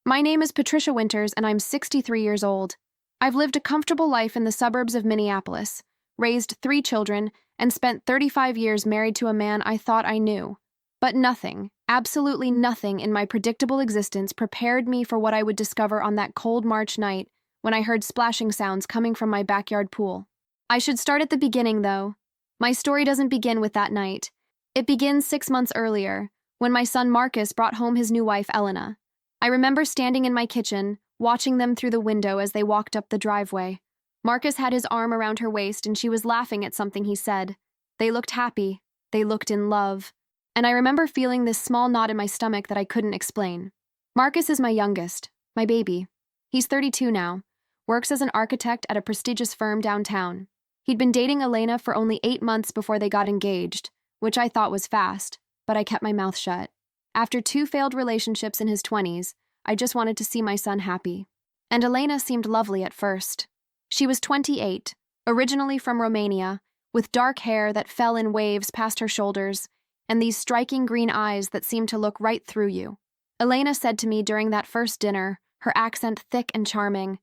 My name is Patricia Winters, and I'm 63 years old. I've lived a comfortable life in the suburbs of Minneapolis, raised 3 children, and spent 35 years married to a man I thought I knew. But nothing, absolutely nothing in my predictable existence prepared me for what I would discover on that cold March night when I heard splashing sounds coming from my backyard pool. I should start at the beginning, though. My story doesn't begin with that night. It begins 6 months earlier, when my son Marcus brought home his new wife, Elena. I remember standing in my kitchen, watching them through the window as they walked up the driveway. Marcus had his arm around her waist and she was laughing at something he said. They looked happy. They looked in love. And I remember feeling this small knot in my stomach that I couldn't explain. Marcus is my youngest, my baby. He's 32 now, works as an architect at a prestigious firm downtown. He'd been dating Elena for only 8 months before they got engaged, which I thought was fast, but I kept my mouth shut. After 2 failed relationships in his 20s, I just wanted to see my son happy. And Elena seemed lovely at first. She was 28, originally from Romania, with dark hair that fell in waves past her shoulders, and these striking green eyes that seemed to look right through you. Elena said to me during that first dinner, her accent thick and charming,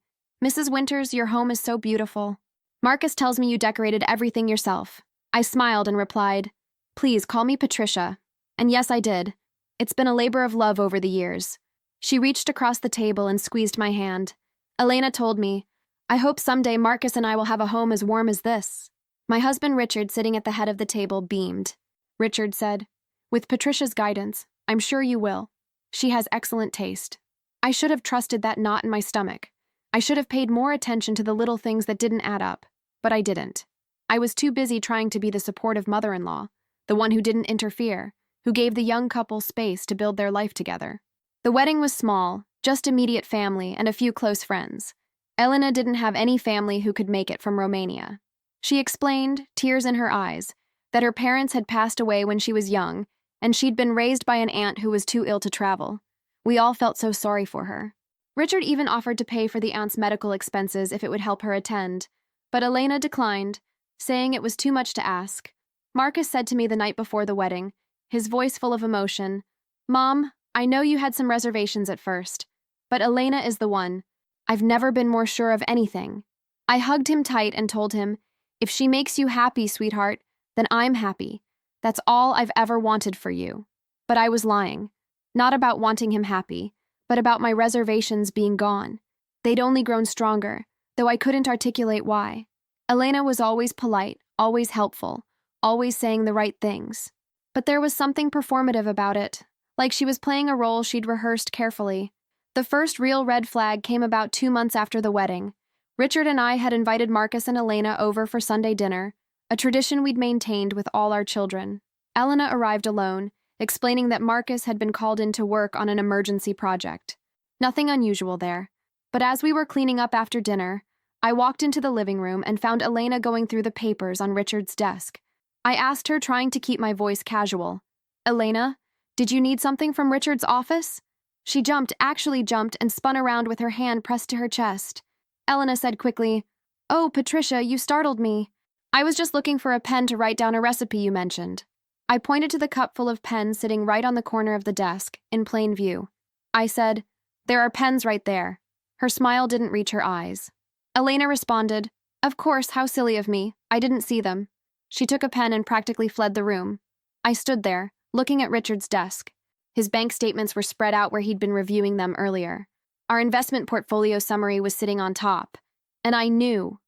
"Mrs. Winters, your home is so beautiful. Marcus tells me you decorated everything yourself." I smiled and replied, "Please call me Patricia." And yes, I did. It's been a labor of love over the years. She reached across the table and squeezed my hand. Elena told me, "I hope someday Marcus and I will have a home as warm as this." My husband Richard, sitting at the head of the table, beamed. Richard said, "With Patricia's guidance, I'm sure you will. She has excellent taste." I should have trusted that knot in my stomach. I should have paid more attention to the little things that didn't add up, but I didn't. I was too busy trying to be the supportive mother-in-law, the one who didn't interfere, who gave the young couple space to build their life together. The wedding was small, just immediate family and a few close friends. Elena didn't have any family who could make it from Romania. She explained, tears in her eyes, that her parents had passed away when she was young, and she'd been raised by an aunt who was too ill to travel. We all felt so sorry for her. Richard even offered to pay for the aunt's medical expenses if it would help her attend, but Elena declined, saying it was too much to ask. Marcus said to me the night before the wedding, his voice full of emotion, "Mom, I know you had some reservations at first, but Elena is the one. I've never been more sure of anything." I hugged him tight and told him, "If she makes you happy, sweetheart, then I'm happy. That's all I've ever wanted for you." But I was lying. Not about wanting him happy, but about my reservations being gone. They'd only grown stronger, though I couldn't articulate why. Elena was always polite, always helpful, always saying the right things. But there was something performative about it, like she was playing a role she'd rehearsed carefully. The first real red flag came about 2 months after the wedding. Richard and I had invited Marcus and Elena over for Sunday dinner, a tradition we'd maintained with all our children. Elena arrived alone, explaining that Marcus had been called in to work on an emergency project. Nothing unusual there. But as we were cleaning up after dinner, I walked into the living room and found Elena going through the papers on Richard's desk. I asked her, trying to keep my voice casual, "Elena, did you need something from Richard's office?" She actually jumped, and spun around with her hand pressed to her chest. Elena said quickly, "Oh, Patricia, you startled me. I was just looking for a pen to write down a recipe you mentioned." I pointed to the cup full of pens sitting right on the corner of the desk, in plain view. I said, "There are pens right there." Her smile didn't reach her eyes. Elena responded, "Of course, how silly of me. I didn't see them." She took a pen and practically fled the room. I stood there, looking at Richard's desk. His bank statements were spread out where he'd been reviewing them earlier. Our investment portfolio summary was sitting on top. And I knew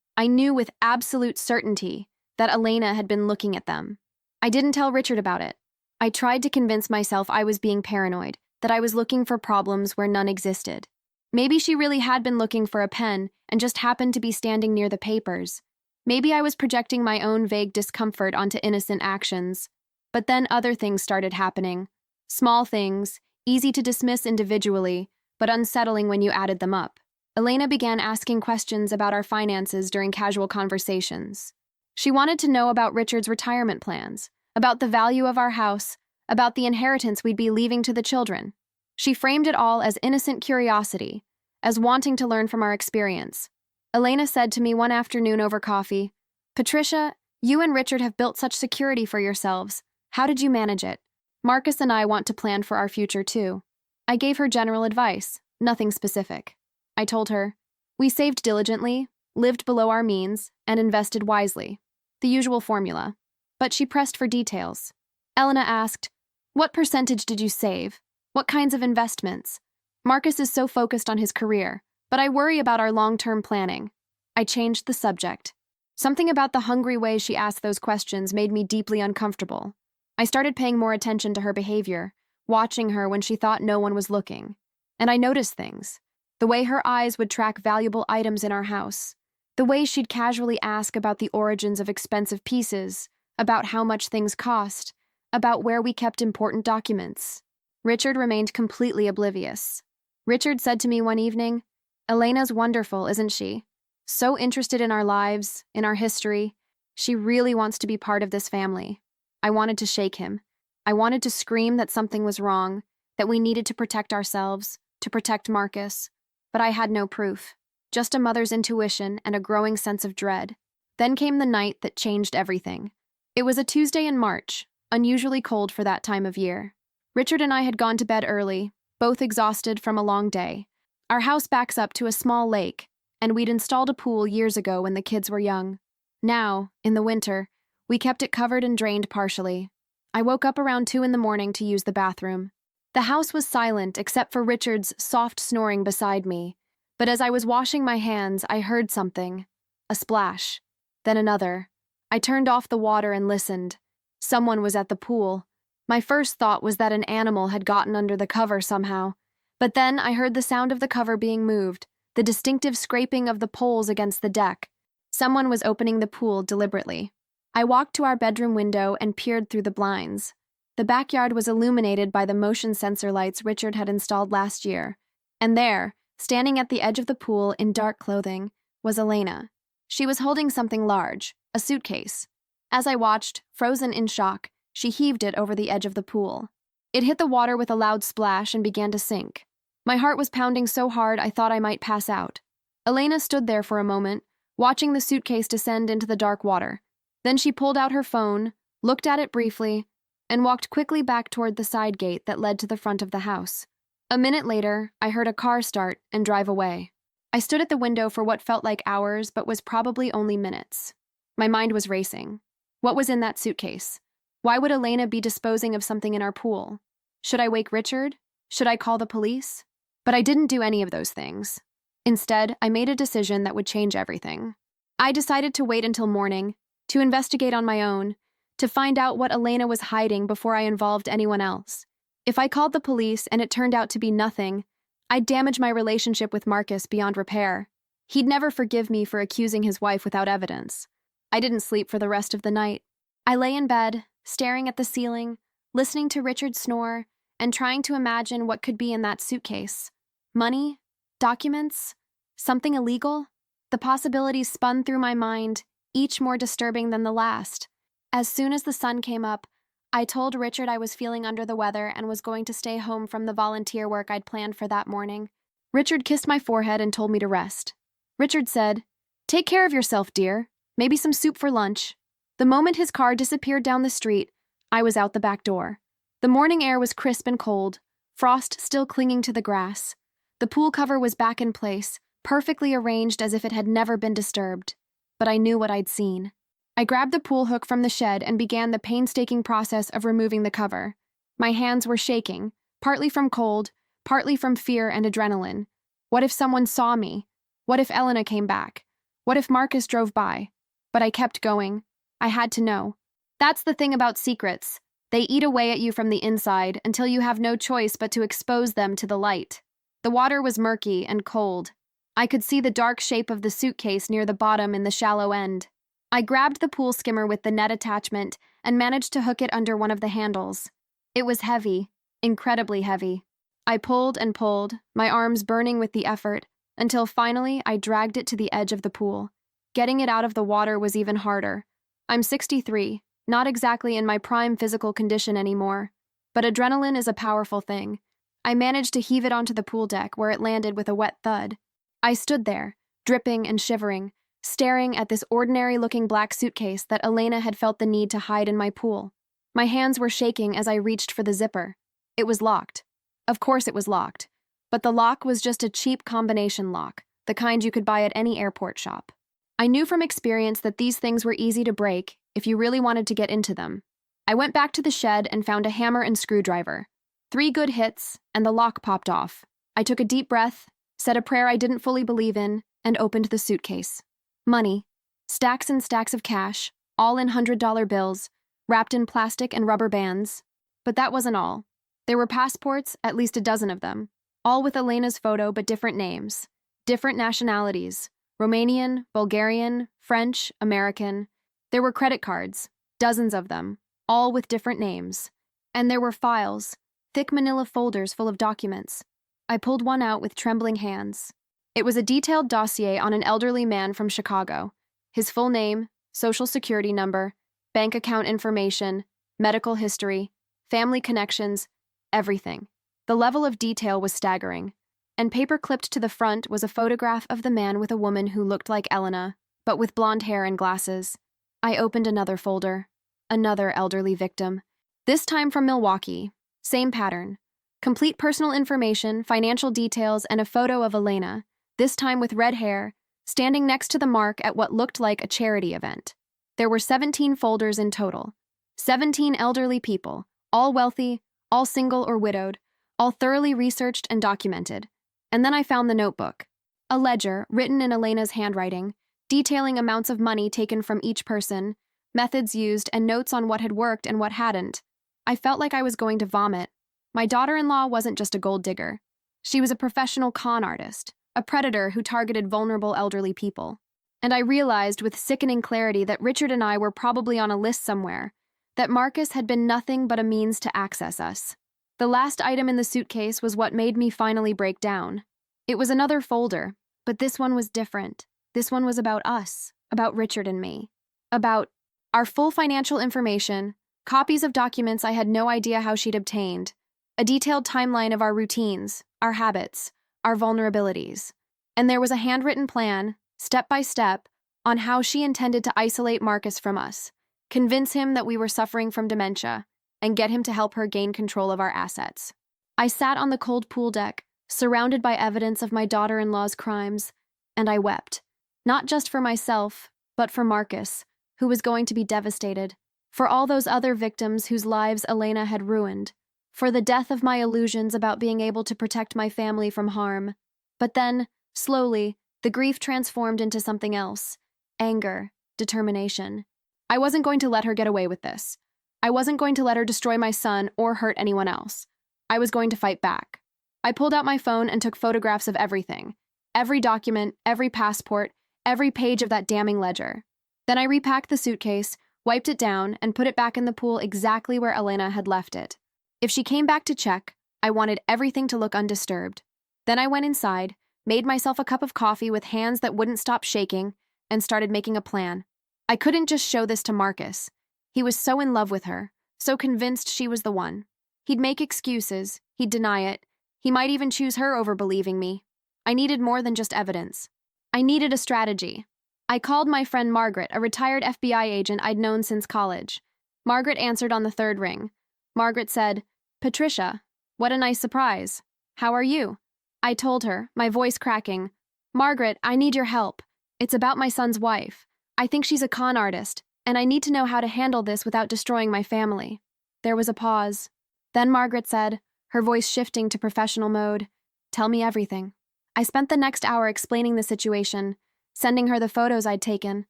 with absolute certainty that Elena had been looking at them. I didn't tell Richard about it. I tried to convince myself I was being paranoid, that I was looking for problems where none existed. Maybe she really had been looking for a pen and just happened to be standing near the papers. Maybe I was projecting my own vague discomfort onto innocent actions. But then other things started happening. Small things, easy to dismiss individually, but unsettling when you added them up. Elena began asking questions about our finances during casual conversations. She wanted to know about Richard's retirement plans, about the value of our house, about the inheritance we'd be leaving to the children. She framed it all as innocent curiosity, as wanting to learn from our experience. Elena said to me one afternoon over coffee, "Patricia, you and Richard have built such security for yourselves. How did you manage it? Marcus and I want to plan for our future too." I gave her general advice. Nothing specific. I told her, we saved diligently, lived below our means, and invested wisely. The usual formula. But she pressed for details. Elena asked, what percentage did you save? What kinds of investments? Marcus is so focused on his career, but I worry about our long-term planning. I changed the subject. Something about the hungry way she asked those questions made me deeply uncomfortable. I started paying more attention to her behavior, watching her when she thought no one was looking. And I noticed things. The way her eyes would track valuable items in our house. The way she'd casually ask about the origins of expensive pieces, about how much things cost, about where we kept important documents. Richard remained completely oblivious. Richard said to me one evening, Elena's wonderful, isn't she? So interested in our lives, in our history. She really wants to be part of this family. I wanted to shake him. I wanted to scream that something was wrong, that we needed to protect ourselves, to protect Marcus. But I had no proof, just a mother's intuition and a growing sense of dread. Then came the night that changed everything. It was a Tuesday in March, unusually cold for that time of year. Richard and I had gone to bed early, both exhausted from a long day. Our house backs up to a small lake, and we'd installed a pool years ago when the kids were young. Now, in the winter, we kept it covered and drained partially. I woke up around 2 a.m. to use the bathroom. The house was silent except for Richard's soft snoring beside me, but as I was washing my hands, I heard something. A splash. Then another. I turned off the water and listened. Someone was at the pool. My first thought was that an animal had gotten under the cover somehow, but then I heard the sound of the cover being moved, the distinctive scraping of the poles against the deck. Someone was opening the pool deliberately. I walked to our bedroom window and peered through the blinds. The backyard was illuminated by the motion sensor lights Richard had installed last year, and there, standing at the edge of the pool in dark clothing, was Elena. She was holding something large, a suitcase. As I watched, frozen in shock, she heaved it over the edge of the pool. It hit the water with a loud splash and began to sink. My heart was pounding so hard I thought I might pass out. Elena stood there for a moment, watching the suitcase descend into the dark water. Then she pulled out her phone, looked at it briefly, and walked quickly back toward the side gate that led to the front of the house. A minute later, I heard a car start and drive away. I stood at the window for what felt like hours but was probably only minutes. My mind was racing. What was in that suitcase? Why would Elena be disposing of something in our pool? Should I wake Richard? Should I call the police? But I didn't do any of those things. Instead, I made a decision that would change everything. I decided to wait until morning, to investigate on my own, to find out what Elena was hiding before I involved anyone else. If I called the police and it turned out to be nothing, I'd damage my relationship with Marcus beyond repair. He'd never forgive me for accusing his wife without evidence. I didn't sleep for the rest of the night. I lay in bed, staring at the ceiling, listening to Richard snore, and trying to imagine what could be in that suitcase. Money? Documents? Something illegal? The possibilities spun through my mind, each more disturbing than the last. As soon as the sun came up, I told Richard I was feeling under the weather and was going to stay home from the volunteer work I'd planned for that morning. Richard kissed my forehead and told me to rest. Richard said, "Take care of yourself, dear. Maybe some soup for lunch." The moment his car disappeared down the street, I was out the back door. The morning air was crisp and cold, frost still clinging to the grass. The pool cover was back in place, perfectly arranged as if it had never been disturbed. But I knew what I'd seen. I grabbed the pool hook from the shed and began the painstaking process of removing the cover. My hands were shaking, partly from cold, partly from fear and adrenaline. What if someone saw me? What if Elena came back? What if Marcus drove by? But I kept going. I had to know. That's the thing about secrets. They eat away at you from the inside until you have no choice but to expose them to the light. The water was murky and cold. I could see the dark shape of the suitcase near the bottom in the shallow end. I grabbed the pool skimmer with the net attachment and managed to hook it under one of the handles. It was heavy, incredibly heavy. I pulled and pulled, my arms burning with the effort, until finally I dragged it to the edge of the pool. Getting it out of the water was even harder. I'm 63, not exactly in my prime physical condition anymore, but adrenaline is a powerful thing. I managed to heave it onto the pool deck where it landed with a wet thud. I stood there, dripping and shivering, staring at this ordinary-looking black suitcase that Elena had felt the need to hide in my pool. My hands were shaking as I reached for the zipper. It was locked. Of course it was locked. But the lock was just a cheap combination lock, the kind you could buy at any airport shop. I knew from experience that these things were easy to break if you really wanted to get into them. I went back to the shed and found a hammer and screwdriver. 3 good hits, and the lock popped off. I took a deep breath, said a prayer I didn't fully believe in, and opened the suitcase. Money. Stacks and stacks of cash, all in $100 bills, wrapped in plastic and rubber bands. But that wasn't all. There were passports, at least a dozen of them, all with Elena's photo but different names, different nationalities, Romanian, Bulgarian, French, American. There were credit cards, dozens of them, all with different names. And there were files, thick manila folders full of documents. I pulled one out with trembling hands. It was a detailed dossier on an elderly man from Chicago. His full name, social security number, bank account information, medical history, family connections, everything. The level of detail was staggering. And paper-clipped to the front was a photograph of the man with a woman who looked like Elena, but with blonde hair and glasses. I opened another folder. Another elderly victim. This time from Milwaukee. Same pattern. Complete personal information, financial details, and a photo of Elena, this time with red hair, standing next to the mark at what looked like a charity event. There were 17 folders in total. 17 elderly people, all wealthy, all single or widowed, all thoroughly researched and documented. And then I found the notebook. A ledger, written in Elena's handwriting, detailing amounts of money taken from each person, methods used, and notes on what had worked and what hadn't. I felt like I was going to vomit. My daughter-in-law wasn't just a gold digger. She was a professional con artist, a predator who targeted vulnerable elderly people. And I realized with sickening clarity that Richard and I were probably on a list somewhere, that Marcus had been nothing but a means to access us. The last item in the suitcase was what made me finally break down. It was another folder, but this one was different. This one was about us, about Richard and me, about our full financial information, copies of documents I had no idea how she'd obtained, a detailed timeline of our routines, our habits, our vulnerabilities. And there was a handwritten plan, step by step, on how she intended to isolate Marcus from us, convince him that we were suffering from dementia, and get him to help her gain control of our assets. I sat on the cold pool deck, surrounded by evidence of my daughter-in-law's crimes, and I wept, not just for myself, but for Marcus, who was going to be devastated, for all those other victims whose lives Elena had ruined, for the death of my illusions about being able to protect my family from harm. But then, slowly, the grief transformed into something else. Anger, determination. I wasn't going to let her get away with this. I wasn't going to let her destroy my son or hurt anyone else. I was going to fight back. I pulled out my phone and took photographs of everything. Every document, every passport, every page of that damning ledger. Then I repacked the suitcase, wiped it down, and put it back in the pool exactly where Elena had left it. If she came back to check, I wanted everything to look undisturbed. Then I went inside, made myself a cup of coffee with hands that wouldn't stop shaking, and started making a plan. I couldn't just show this to Marcus. He was so in love with her, so convinced she was the one. He'd make excuses, he'd deny it, he might even choose her over believing me. I needed more than just evidence. I needed a strategy. I called my friend Margaret, a retired FBI agent I'd known since college. Margaret answered on the third ring. Margaret said, "Patricia, what a nice surprise. How are you?" I told her, my voice cracking, "Margaret, I need your help. It's about my son's wife. I think she's a con artist, and I need to know how to handle this without destroying my family." There was a pause. Then Margaret said, her voice shifting to professional mode, "Tell me everything." I spent the next hour explaining the situation, sending her the photos I'd taken.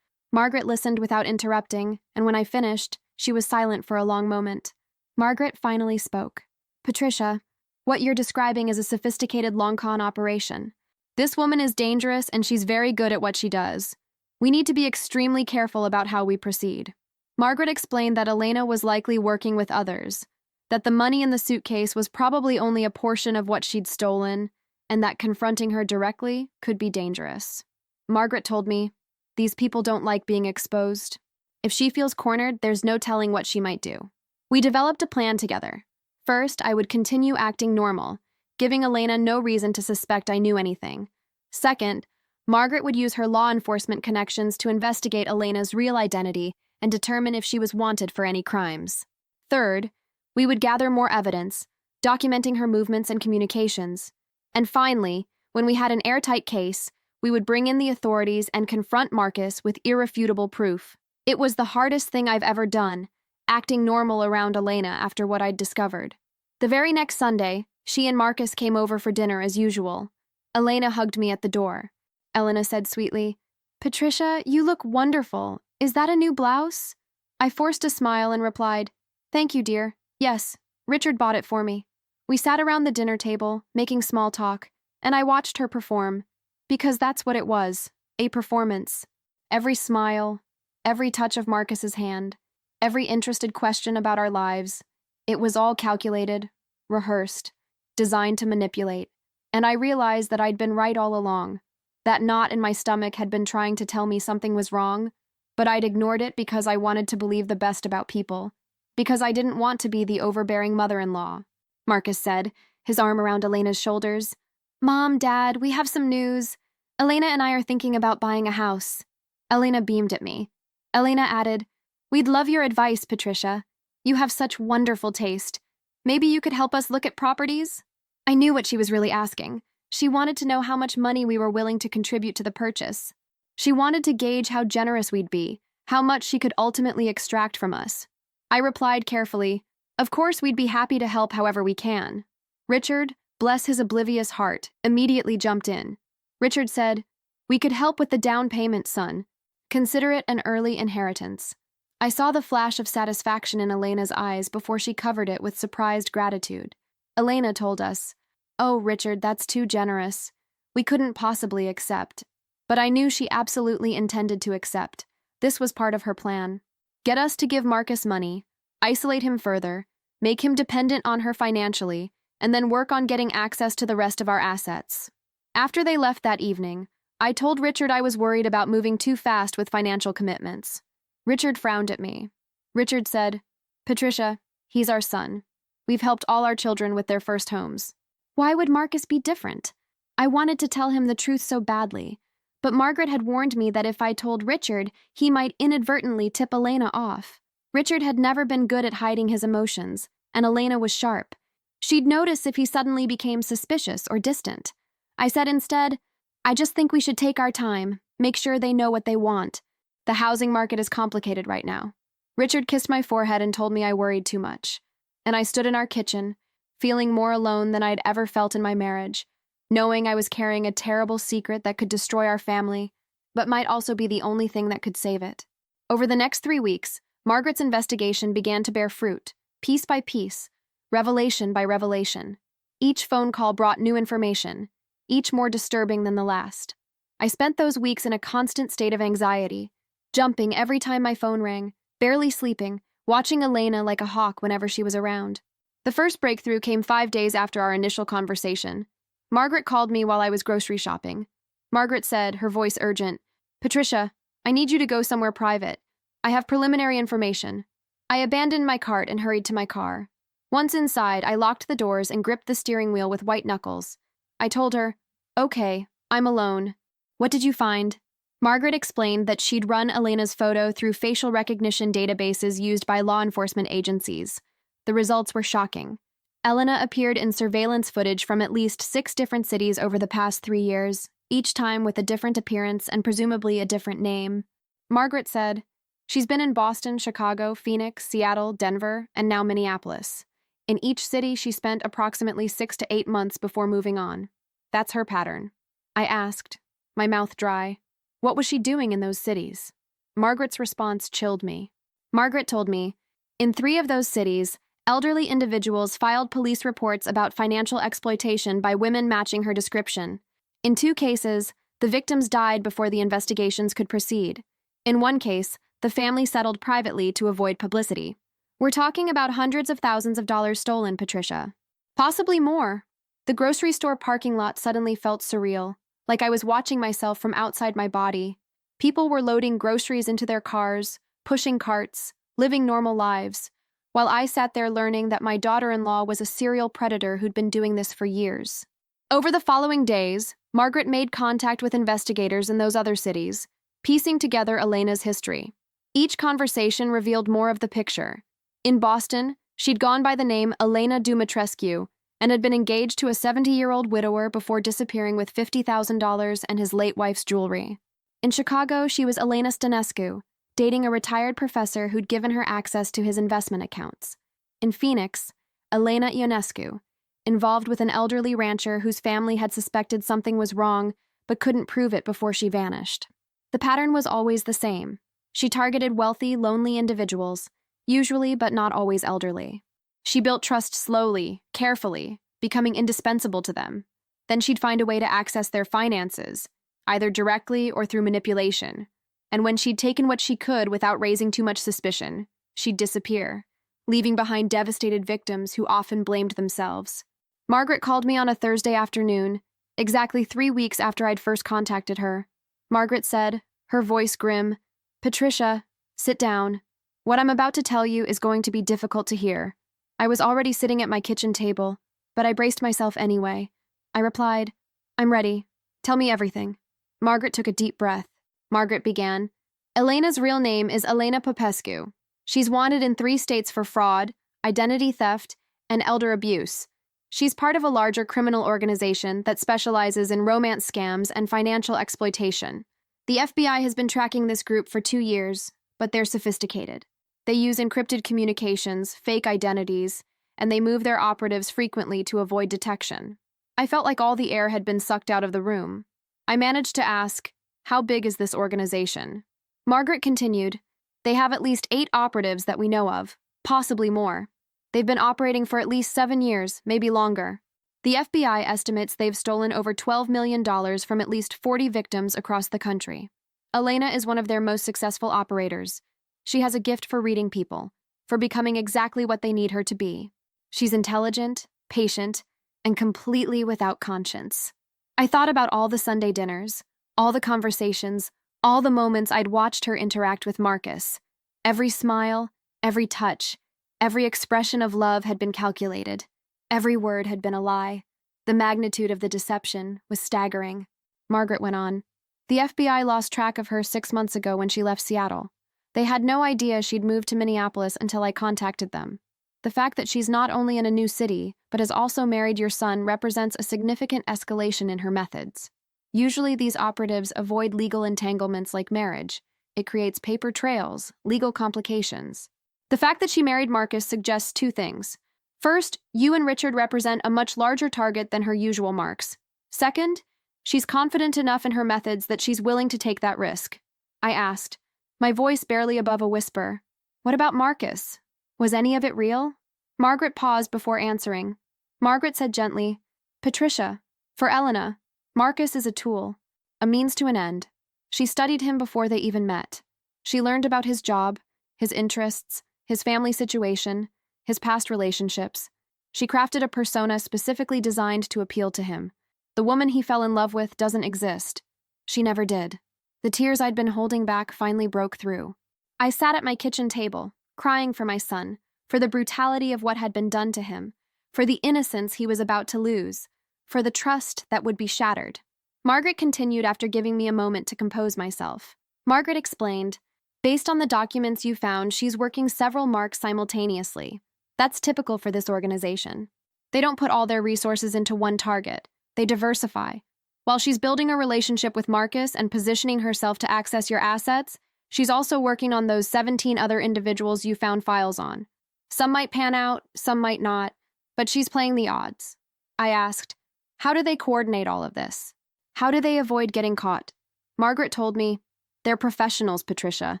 Margaret listened without interrupting, and when I finished, she was silent for a long moment. Margaret finally spoke. "Patricia, what you're describing is a sophisticated long con operation. This woman is dangerous and she's very good at what she does. We need to be extremely careful about how we proceed." Margaret explained that Elena was likely working with others, that the money in the suitcase was probably only a portion of what she'd stolen, and that confronting her directly could be dangerous. Margaret told me, "These people don't like being exposed. If she feels cornered, there's no telling what she might do." We developed a plan together. First, I would continue acting normal, giving Elena no reason to suspect I knew anything. Second, Margaret would use her law enforcement connections to investigate Elena's real identity and determine if she was wanted for any crimes. Third, we would gather more evidence, documenting her movements and communications. And finally, when we had an airtight case, we would bring in the authorities and confront Marcus with irrefutable proof. It was the hardest thing I've ever done, acting normal around Elena after what I'd discovered. The very next Sunday, she and Marcus came over for dinner as usual. Elena hugged me at the door. Elena said sweetly, "Patricia, you look wonderful. Is that a new blouse?" I forced a smile and replied, "Thank you, dear. Yes, Richard bought it for me." We sat around the dinner table, making small talk, and I watched her perform. Because that's what it was, a performance. Every smile, every touch of Marcus's hand, every interested question about our lives, it was all calculated, rehearsed, designed to manipulate. And I realized that I'd been right all along. That knot in my stomach had been trying to tell me something was wrong, but I'd ignored it because I wanted to believe the best about people, because I didn't want to be the overbearing mother-in-law. Marcus said, his arm around Elena's shoulders. "Mom, Dad, we have some news. Elena and I are thinking about buying a house." Elena beamed at me. Elena added, "We'd love your advice, Patricia. You have such wonderful taste. Maybe you could help us look at properties?" I knew what she was really asking. She wanted to know how much money we were willing to contribute to the purchase. She wanted to gauge how generous we'd be, how much she could ultimately extract from us. I replied carefully, "Of course we'd be happy to help however we can." Richard, bless his oblivious heart, immediately jumped in. Richard said, "We could help with the down payment, son. Consider it an early inheritance." I saw the flash of satisfaction in Elena's eyes before she covered it with surprised gratitude. Elena told us, "Oh, Richard, that's too generous. We couldn't possibly accept." But I knew she absolutely intended to accept. This was part of her plan. Get us to give Marcus money, isolate him further, make him dependent on her financially, and then work on getting access to the rest of our assets. After they left that evening, I told Richard I was worried about moving too fast with financial commitments. Richard frowned at me. Richard said, "Patricia, he's our son. We've helped all our children with their first homes. Why would Marcus be different?" I wanted to tell him the truth so badly, but Margaret had warned me that if I told Richard, he might inadvertently tip Elena off. Richard had never been good at hiding his emotions, and Elena was sharp. She'd notice if he suddenly became suspicious or distant. I said instead, "I just think we should take our time, make sure they know what they want. The housing market is complicated right now." Richard kissed my forehead and told me I worried too much. And I stood in our kitchen, feeling more alone than I'd ever felt in my marriage, knowing I was carrying a terrible secret that could destroy our family, but might also be the only thing that could save it. Over the next 3 weeks, Margaret's investigation began to bear fruit, piece by piece, revelation by revelation. Each phone call brought new information, each more disturbing than the last. I spent those weeks in a constant state of anxiety, jumping every time my phone rang, barely sleeping, watching Elena like a hawk whenever she was around. The first breakthrough came 5 days after our initial conversation. Margaret called me while I was grocery shopping. Margaret said, her voice urgent, "Patricia, I need you to go somewhere private. I have preliminary information." I abandoned my cart and hurried to my car. Once inside, I locked the doors and gripped the steering wheel with white knuckles. I told her, "Okay, I'm alone." "What did you find?" Margaret explained that she'd run Elena's photo through facial recognition databases used by law enforcement agencies. The results were shocking. Elena appeared in surveillance footage from at least 6 different cities over the past 3 years, each time with a different appearance and presumably a different name. Margaret said, "She's been in Boston, Chicago, Phoenix, Seattle, Denver, and now Minneapolis. In each city, she spent approximately 6 to 8 months before moving on. That's her pattern." I asked, my mouth dry, what was she doing in those cities? Margaret's response chilled me. Margaret told me, in 3 of those cities, elderly individuals filed police reports about financial exploitation by women matching her description. In 2 cases, the victims died before the investigations could proceed. In 1 case, the family settled privately to avoid publicity. We're talking about hundreds of thousands of dollars stolen, Patricia. Possibly more. The grocery store parking lot suddenly felt surreal, like I was watching myself from outside my body. People were loading groceries into their cars, pushing carts, living normal lives, while I sat there learning that my daughter-in-law was a serial predator who'd been doing this for years. Over the following days, Margaret made contact with investigators in those other cities, piecing together Elena's history. Each conversation revealed more of the picture. In Boston, she'd gone by the name Elena Dumitrescu and had been engaged to a 70-year-old widower before disappearing with $50,000 and his late wife's jewelry. In Chicago, she was Elena Stanescu, dating a retired professor who'd given her access to his investment accounts. In Phoenix, Elena Ionescu, involved with an elderly rancher whose family had suspected something was wrong but couldn't prove it before she vanished. The pattern was always the same. She targeted wealthy, lonely individuals, usually but not always elderly. She built trust slowly, carefully, becoming indispensable to them. Then she'd find a way to access their finances, either directly or through manipulation. And when she'd taken what she could without raising too much suspicion, she'd disappear, leaving behind devastated victims who often blamed themselves. Margaret called me on a Thursday afternoon, exactly 3 weeks after I'd first contacted her. Margaret said, her voice grim, "Patricia, sit down. What I'm about to tell you is going to be difficult to hear." I was already sitting at my kitchen table, but I braced myself anyway. I replied, "I'm ready. Tell me everything." Margaret took a deep breath. Margaret began, "Elena's real name is Elena Popescu. She's wanted in 3 states for fraud, identity theft, and elder abuse. She's part of a larger criminal organization that specializes in romance scams and financial exploitation. The FBI has been tracking this group for 2 years, but they're sophisticated. They use encrypted communications, fake identities, and they move their operatives frequently to avoid detection." I felt like all the air had been sucked out of the room. I managed to ask, "How big is this organization?" Margaret continued, "They have at least 8 operatives that we know of, possibly more. They've been operating for at least 7 years, maybe longer. The FBI estimates they've stolen over $12 million from at least 40 victims across the country. Elena is one of their most successful operators. She has a gift for reading people, for becoming exactly what they need her to be. She's intelligent, patient, and completely without conscience." I thought about all the Sunday dinners, all the conversations, all the moments I'd watched her interact with Marcus. Every smile, every touch, every expression of love had been calculated. Every word had been a lie. The magnitude of the deception was staggering. Margaret went on, "The FBI lost track of her 6 months ago when she left Seattle. They had no idea she'd moved to Minneapolis until I contacted them. The fact that she's not only in a new city, but has also married your son represents a significant escalation in her methods. Usually these operatives avoid legal entanglements like marriage. It creates paper trails, legal complications. The fact that she married Marcus suggests 2 things. First, you and Richard represent a much larger target than her usual marks. Second, she's confident enough in her methods that she's willing to take that risk." I asked, my voice barely above a whisper, "What about Marcus? Was any of it real?" Margaret paused before answering. Margaret said gently, "Patricia, for Elena, Marcus is a tool, a means to an end. She studied him before they even met. She learned about his job, his interests, his family situation, his past relationships. She crafted a persona specifically designed to appeal to him. The woman he fell in love with doesn't exist. She never did." The tears I'd been holding back finally broke through. I sat at my kitchen table, crying for my son, for the brutality of what had been done to him, for the innocence he was about to lose, for the trust that would be shattered. Margaret continued after giving me a moment to compose myself. Margaret explained, "Based on the documents you found, she's working several marks simultaneously. That's typical for this organization. They don't put all their resources into one target. They diversify. While she's building a relationship with Marcus and positioning herself to access your assets, she's also working on those 17 other individuals you found files on. Some might pan out, some might not, but she's playing the odds." I asked, "How do they coordinate all of this? How do they avoid getting caught?" Margaret told me, "They're professionals, Patricia.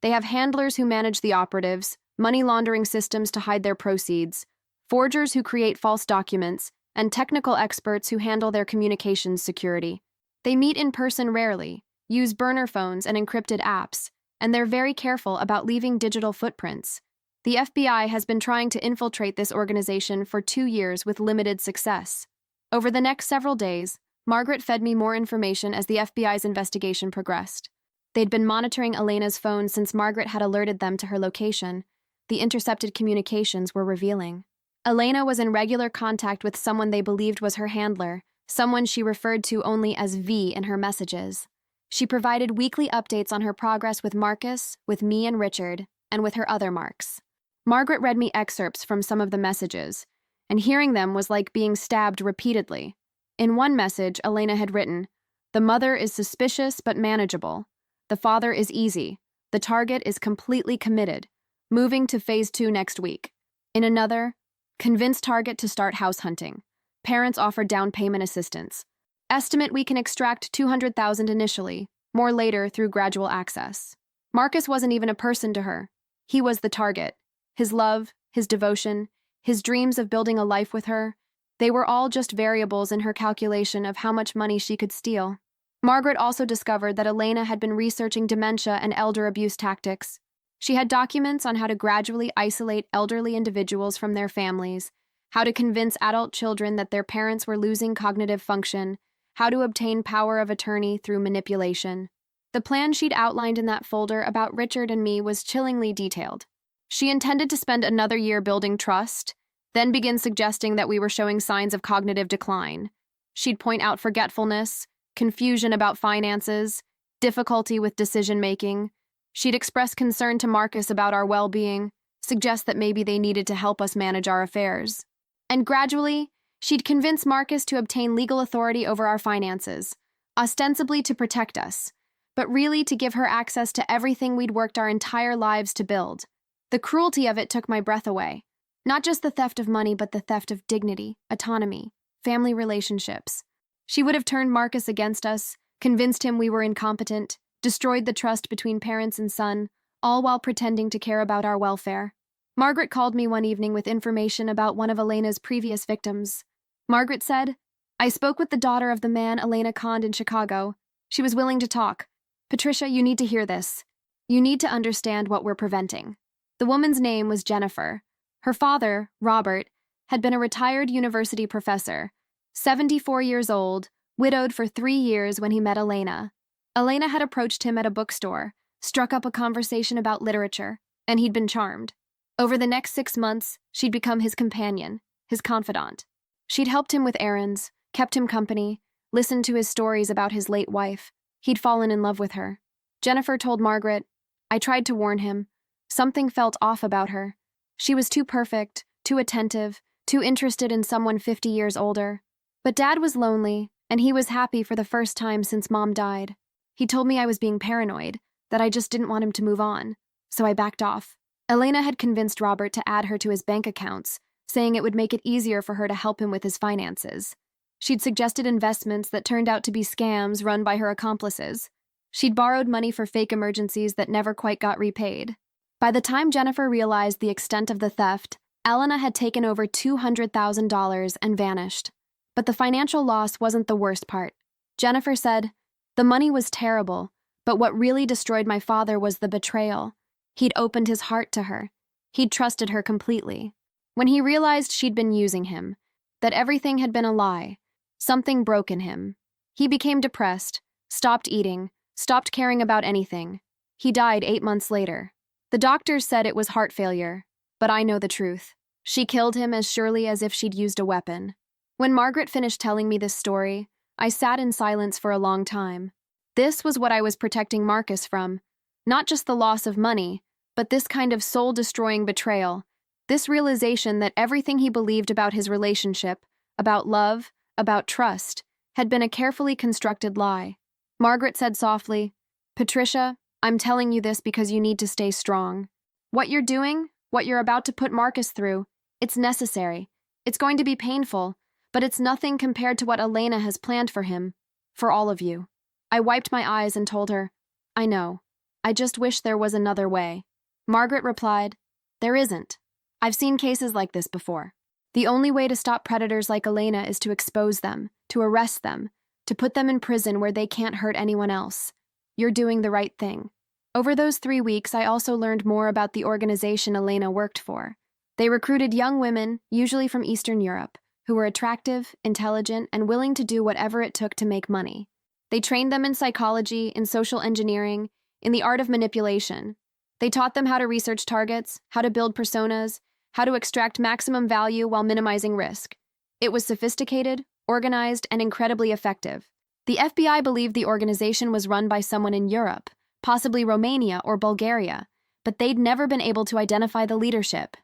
They have handlers who manage the operatives, money laundering systems to hide their proceeds, forgers who create false documents, and technical experts who handle their communications security. They meet in person rarely, use burner phones and encrypted apps, and they're very careful about leaving digital footprints. The FBI has been trying to infiltrate this organization for 2 years with limited success." Over the next several days, Margaret fed me more information as the FBI's investigation progressed. They'd been monitoring Elena's phone since Margaret had alerted them to her location. The intercepted communications were revealing. Elena was in regular contact with someone they believed was her handler, someone she referred to only as V in her messages. She provided weekly updates on her progress with Marcus, with me and Richard, and with her other marks. Margaret read me excerpts from some of the messages. and hearing them was like being stabbed repeatedly. In one message, Elena had written, "The mother is suspicious but manageable. The father is easy. The target is completely committed. Moving to phase 2 next week." In another, "Convince target to start house hunting. Parents offer down payment assistance. Estimate we can extract 200,000 initially, more later through gradual access." Marcus wasn't even a person to her. He was the target. His love, his devotion, his dreams of building a life with her, they were all just variables in her calculation of how much money she could steal. Margaret also discovered that Elena had been researching dementia and elder abuse tactics. She had documents on how to gradually isolate elderly individuals from their families, how to convince adult children that their parents were losing cognitive function, how to obtain power of attorney through manipulation. The plan she'd outlined in that folder about Richard and me was chillingly detailed. She intended to spend another year building trust, then begin suggesting that we were showing signs of cognitive decline. She'd point out forgetfulness, confusion about finances, difficulty with decision-making. She'd express concern to Marcus about our well-being, suggest that maybe they needed to help us manage our affairs. And gradually, she'd convince Marcus to obtain legal authority over our finances, ostensibly to protect us, but really to give her access to everything we'd worked our entire lives to build. The cruelty of it took my breath away. Not just the theft of money, but the theft of dignity, autonomy, family relationships. She would have turned Marcus against us, convinced him we were incompetent, destroyed the trust between parents and son, all while pretending to care about our welfare. Margaret called me one evening with information about one of Elena's previous victims. Margaret said, "I spoke with the daughter of the man Elena conned in Chicago. She was willing to talk. Patricia, you need to hear this. You need to understand what we're preventing." The woman's name was Jennifer. Her father, Robert, had been a retired university professor, 74 years old, widowed for 3 years when he met Elena. Elena had approached him at a bookstore, struck up a conversation about literature, and he'd been charmed. Over the next 6 months, she'd become his companion, his confidant. She'd helped him with errands, kept him company, listened to his stories about his late wife. He'd fallen in love with her. Jennifer told Margaret, "I tried to warn him. Something felt off about her. She was too perfect, too attentive, too interested in someone 50 years older. But Dad was lonely, and he was happy for the first time since Mom died. He told me I was being paranoid, that I just didn't want him to move on, so I backed off." Elena had convinced Robert to add her to his bank accounts, saying it would make it easier for her to help him with his finances. She'd suggested investments that turned out to be scams run by her accomplices. She'd borrowed money for fake emergencies that never quite got repaid. By the time Jennifer realized the extent of the theft, Elena had taken over $200,000 and vanished. But the financial loss wasn't the worst part. Jennifer said, "The money was terrible, but what really destroyed my father was the betrayal. He'd opened his heart to her. He'd trusted her completely. When he realized she'd been using him, that everything had been a lie, something broke in him. He became depressed, stopped eating, stopped caring about anything. He died 8 months later. The doctors said it was heart failure, but I know the truth. She killed him as surely as if she'd used a weapon." When Margaret finished telling me this story, I sat in silence for a long time. This was what I was protecting Marcus from. Not just the loss of money, but this kind of soul-destroying betrayal. This realization that everything he believed about his relationship, about love, about trust, had been a carefully constructed lie. Margaret said softly, "Patricia, I'm telling you this because you need to stay strong. What you're doing, what you're about to put Marcus through, it's necessary. It's going to be painful, but it's nothing compared to what Elena has planned for him, for all of you." I wiped my eyes and told her, "I know. I just wish there was another way." Margaret replied, "There isn't. I've seen cases like this before. The only way to stop predators like Elena is to expose them, to arrest them, to put them in prison where they can't hurt anyone else. You're doing the right thing." Over those 3 weeks, I also learned more about the organization Elena worked for. They recruited young women, usually from Eastern Europe, who were attractive, intelligent, and willing to do whatever it took to make money. They trained them in psychology, in social engineering, in the art of manipulation. They taught them how to research targets, how to build personas, how to extract maximum value while minimizing risk. It was sophisticated, organized, and incredibly effective. The FBI believed the organization was run by someone in Europe, possibly Romania or Bulgaria, but they'd never been able to identify the leadership.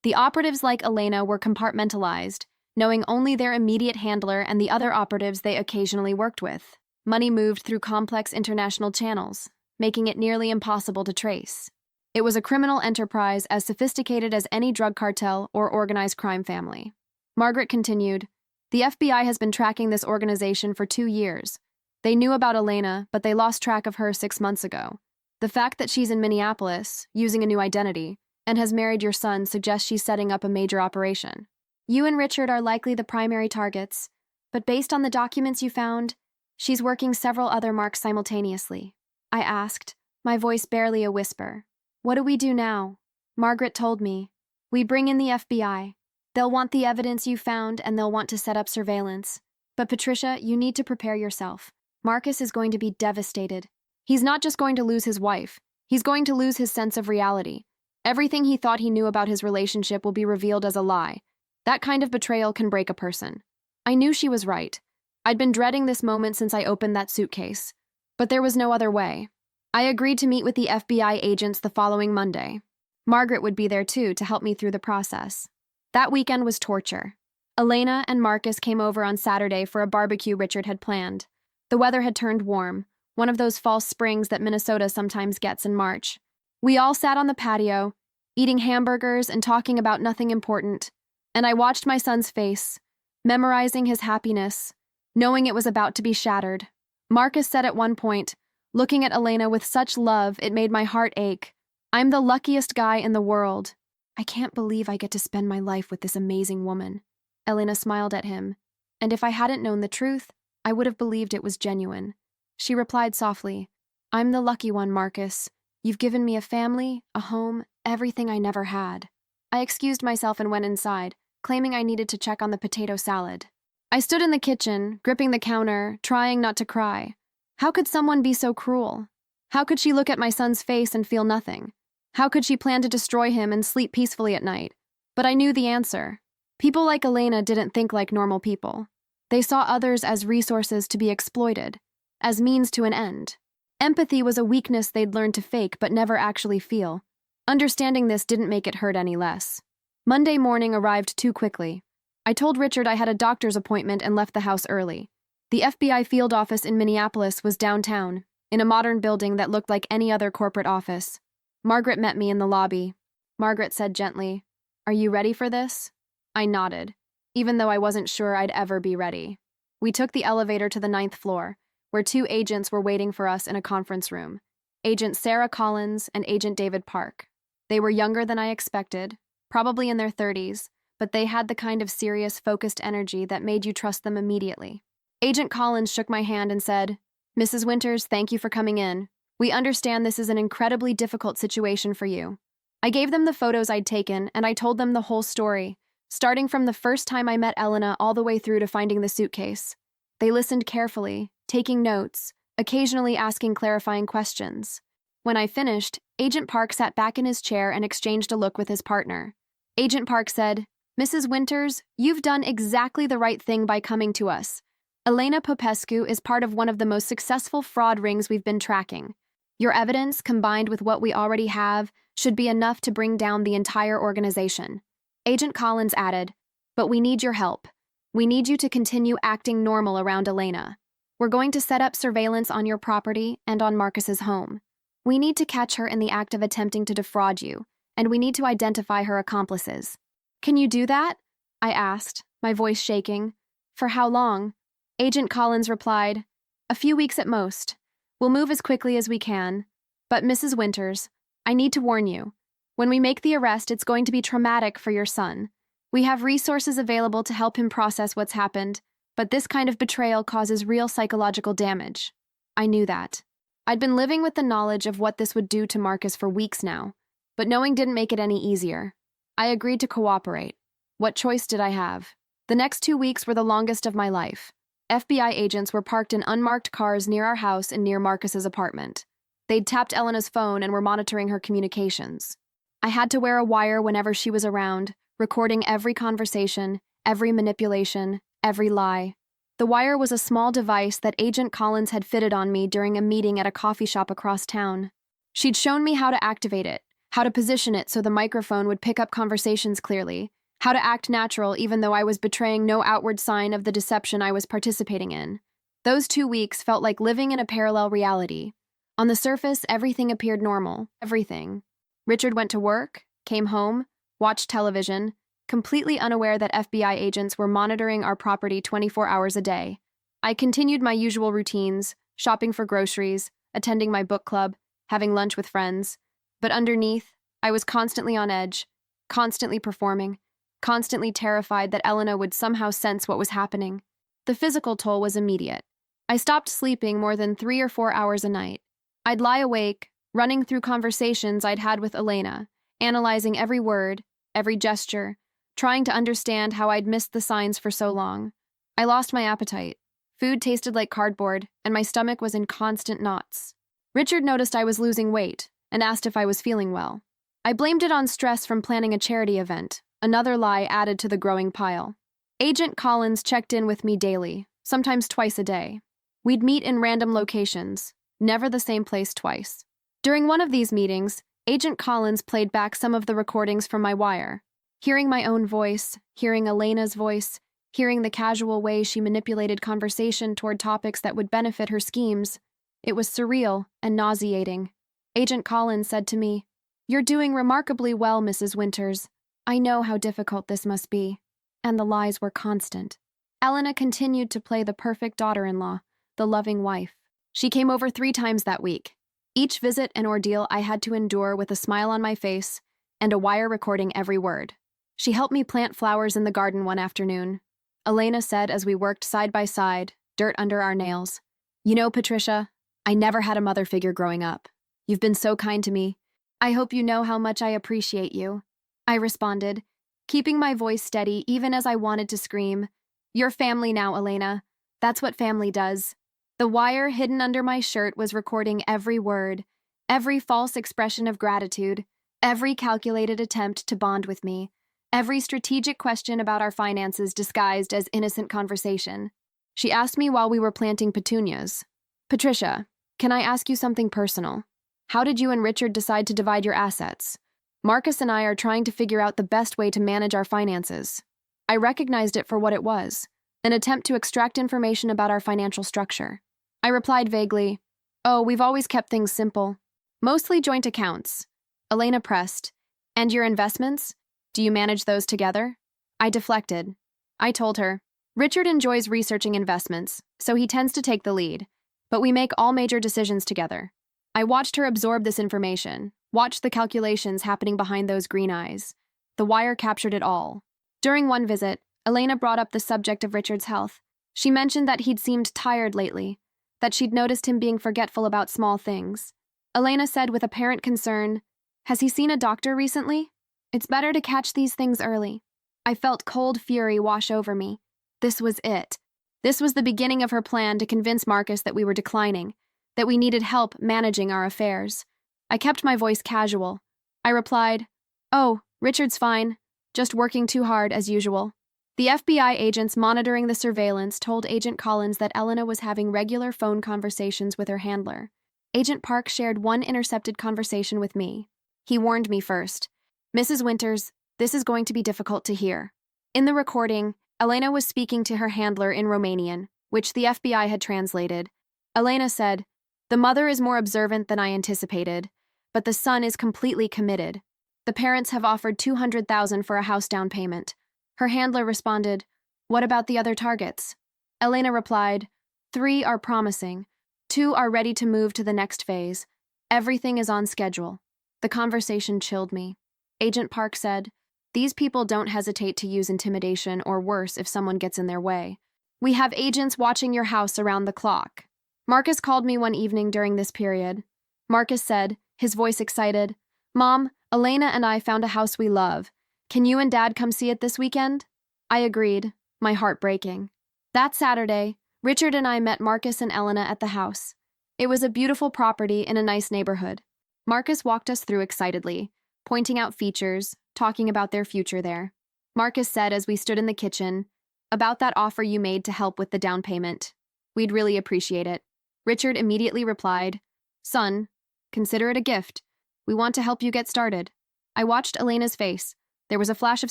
The operatives like Elena were compartmentalized, knowing only their immediate handler and the other operatives they occasionally worked with. Money moved through complex international channels, making it nearly impossible to trace. It was a criminal enterprise as sophisticated as any drug cartel or organized crime family. Margaret continued, "The FBI has been tracking this organization for 2 years. They knew about Elena, but they lost track of her 6 months ago. The fact that she's in Minneapolis, using a new identity, and has married your son suggests she's setting up a major operation. You and Richard are likely the primary targets, but based on the documents you found, she's working several other marks simultaneously." I asked, my voice barely a whisper. "What do we do now?" Margaret told me, "We bring in the FBI. They'll want the evidence you found and they'll want to set up surveillance. But Patricia, you need to prepare yourself. Marcus is going to be devastated. He's not just going to lose his wife, he's going to lose his sense of reality. Everything he thought he knew about his relationship will be revealed as a lie. That kind of betrayal can break a person." I knew she was right. I'd been dreading this moment since I opened that suitcase. But there was no other way. I agreed to meet with the FBI agents the following Monday. Margaret would be there too to help me through the process. That weekend was torture. Elena and Marcus came over on Saturday for a barbecue Richard had planned. The weather had turned warm, one of those false springs that Minnesota sometimes gets in March. We all sat on the patio, eating hamburgers and talking about nothing important, and I watched my son's face, memorizing his happiness, knowing it was about to be shattered. Marcus said at one point, looking at Elena with such love it made my heart ache, "I'm the luckiest guy in the world. I can't believe I get to spend my life with this amazing woman." Elena smiled at him, and if I hadn't known the truth, I would have believed it was genuine. She replied softly, "I'm the lucky one, Marcus. You've given me a family, a home, everything I never had." I excused myself and went inside, claiming I needed to check on the potato salad. I stood in the kitchen, gripping the counter, trying not to cry. How could someone be so cruel? How could she look at my son's face and feel nothing? How could she plan to destroy him and sleep peacefully at night? But I knew the answer. People like Elena didn't think like normal people. They saw others as resources to be exploited, as means to an end. Empathy was a weakness they'd learned to fake but never actually feel. Understanding this didn't make it hurt any less. Monday morning arrived too quickly. I told Richard I had a doctor's appointment and left the house early. The FBI field office in Minneapolis was downtown, in a modern building that looked like any other corporate office. Margaret met me in the lobby. Margaret said gently, "Are you ready for this?" I nodded, even though I wasn't sure I'd ever be ready. We took the elevator to the 9th floor, where 2 agents were waiting for us in a conference room. Agent Sarah Collins and Agent David Park. They were younger than I expected, probably in their 30s, but they had the kind of serious, focused energy that made you trust them immediately. Agent Collins shook my hand and said, "Mrs. Winters, thank you for coming in. We understand this is an incredibly difficult situation for you." I gave them the photos I'd taken, and I told them the whole story, starting from the first time I met Elena all the way through to finding the suitcase. They listened carefully, taking notes, occasionally asking clarifying questions. When I finished, Agent Park sat back in his chair and exchanged a look with his partner. Agent Park said, "Mrs. Winters, you've done exactly the right thing by coming to us. Elena Popescu is part of one of the most successful fraud rings we've been tracking. Your evidence, combined with what we already have, should be enough to bring down the entire organization." Agent Collins added, "But we need your help. We need you to continue acting normal around Elena. We're going to set up surveillance on your property and on Marcus's home. We need to catch her in the act of attempting to defraud you, and we need to identify her accomplices." "Can you do that?" I asked, my voice shaking. "For how long?" Agent Collins replied, "A few weeks at most. We'll move as quickly as we can. But Mrs. Winters, I need to warn you. When we make the arrest, it's going to be traumatic for your son. We have resources available to help him process what's happened, but this kind of betrayal causes real psychological damage." I knew that. I'd been living with the knowledge of what this would do to Marcus for weeks now, but knowing didn't make it any easier. I agreed to cooperate. What choice did I have? The next 2 weeks were the longest of my life. FBI agents were parked in unmarked cars near our house and near Marcus's apartment. They'd tapped Elena's phone and were monitoring her communications. I had to wear a wire whenever she was around, recording every conversation, every manipulation, every lie. The wire was a small device that Agent Collins had fitted on me during a meeting at a coffee shop across town. She'd shown me how to activate it, how to position it so the microphone would pick up conversations clearly, how to act natural even though I was betraying no outward sign of the deception I was participating in. Those 2 weeks felt like living in a parallel reality. On the surface, everything appeared normal. Everything. Richard went to work, came home, watched television, completely unaware that FBI agents were monitoring our property 24 hours a day. I continued my usual routines, shopping for groceries, attending my book club, having lunch with friends. But underneath, I was constantly on edge, constantly performing, constantly terrified that Elena would somehow sense what was happening. The physical toll was immediate. I stopped sleeping more than 3 or 4 hours a night. I'd lie awake, running through conversations I'd had with Elena, analyzing every word, every gesture, trying to understand how I'd missed the signs for so long. I lost my appetite. Food tasted like cardboard, and my stomach was in constant knots. Richard noticed I was losing weight and asked if I was feeling well. I blamed it on stress from planning a charity event, another lie added to the growing pile. Agent Collins checked in with me daily, sometimes twice a day. We'd meet in random locations, never the same place twice. During one of these meetings, Agent Collins played back some of the recordings from my wire. Hearing my own voice, hearing Elena's voice, hearing the casual way she manipulated conversation toward topics that would benefit her schemes, it was surreal and nauseating. Agent Collins said to me, "You're doing remarkably well, Mrs. Winters. I know how difficult this must be." And the lies were constant. Elena continued to play the perfect daughter-in-law, the loving wife. She came over 3 times that week. Each visit an ordeal I had to endure with a smile on my face and a wire recording every word. She helped me plant flowers in the garden one afternoon. Elena said as we worked side by side, dirt under our nails, "You know, Patricia, I never had a mother figure growing up. You've been so kind to me. I hope you know how much I appreciate you." I responded, keeping my voice steady even as I wanted to scream, "You're family now, Elena. That's what family does." The wire hidden under my shirt was recording every word, every false expression of gratitude, every calculated attempt to bond with me, every strategic question about our finances disguised as innocent conversation. She asked me while we were planting petunias, "Patricia, can I ask you something personal? How did you and Richard decide to divide your assets? Marcus and I are trying to figure out the best way to manage our finances." I recognized it for what it was, an attempt to extract information about our financial structure. I replied vaguely, "Oh, we've always kept things simple. Mostly joint accounts." Elena pressed, "And your investments? Do you manage those together?" I deflected. I told her, "Richard enjoys researching investments, so he tends to take the lead, but we make all major decisions together." I watched her absorb this information, watched the calculations happening behind those green eyes. The wire captured it all. During one visit, Elena brought up the subject of Richard's health. She mentioned that he'd seemed tired lately, that she'd noticed him being forgetful about small things. Elena said with apparent concern, "Has he seen a doctor recently? It's better to catch these things early." I felt cold fury wash over me. This was it. This was the beginning of her plan to convince Marcus that we were declining, that we needed help managing our affairs. I kept my voice casual. I replied, "Oh, Richard's fine, just working too hard as usual." The FBI agents monitoring the surveillance told Agent Collins that Elena was having regular phone conversations with her handler. Agent Park shared one intercepted conversation with me. He warned me first, "Mrs. Winters, this is going to be difficult to hear." In the recording, Elena was speaking to her handler in Romanian, which the FBI had translated. Elena said, "The mother is more observant than I anticipated, but the son is completely committed. The parents have offered $200,000 for a house down payment." Her handler responded, "What about the other targets?" Elena replied, "3 are promising. 2 are ready to move to the next phase. Everything is on schedule." The conversation chilled me. Agent Park said, "These people don't hesitate to use intimidation or worse if someone gets in their way. We have agents watching your house around the clock." Marcus called me one evening during this period. Marcus said, his voice excited, "Mom, Elena and I found a house we love. Can you and Dad come see it this weekend?" I agreed, my heart breaking. That Saturday, Richard and I met Marcus and Elena at the house. It was a beautiful property in a nice neighborhood. Marcus walked us through excitedly, pointing out features, talking about their future there. Marcus said as we stood in the kitchen, "About that offer you made to help with the down payment. We'd really appreciate it." Richard immediately replied, "Son, consider it a gift. We want to help you get started. I watched Elena's face. There was a flash of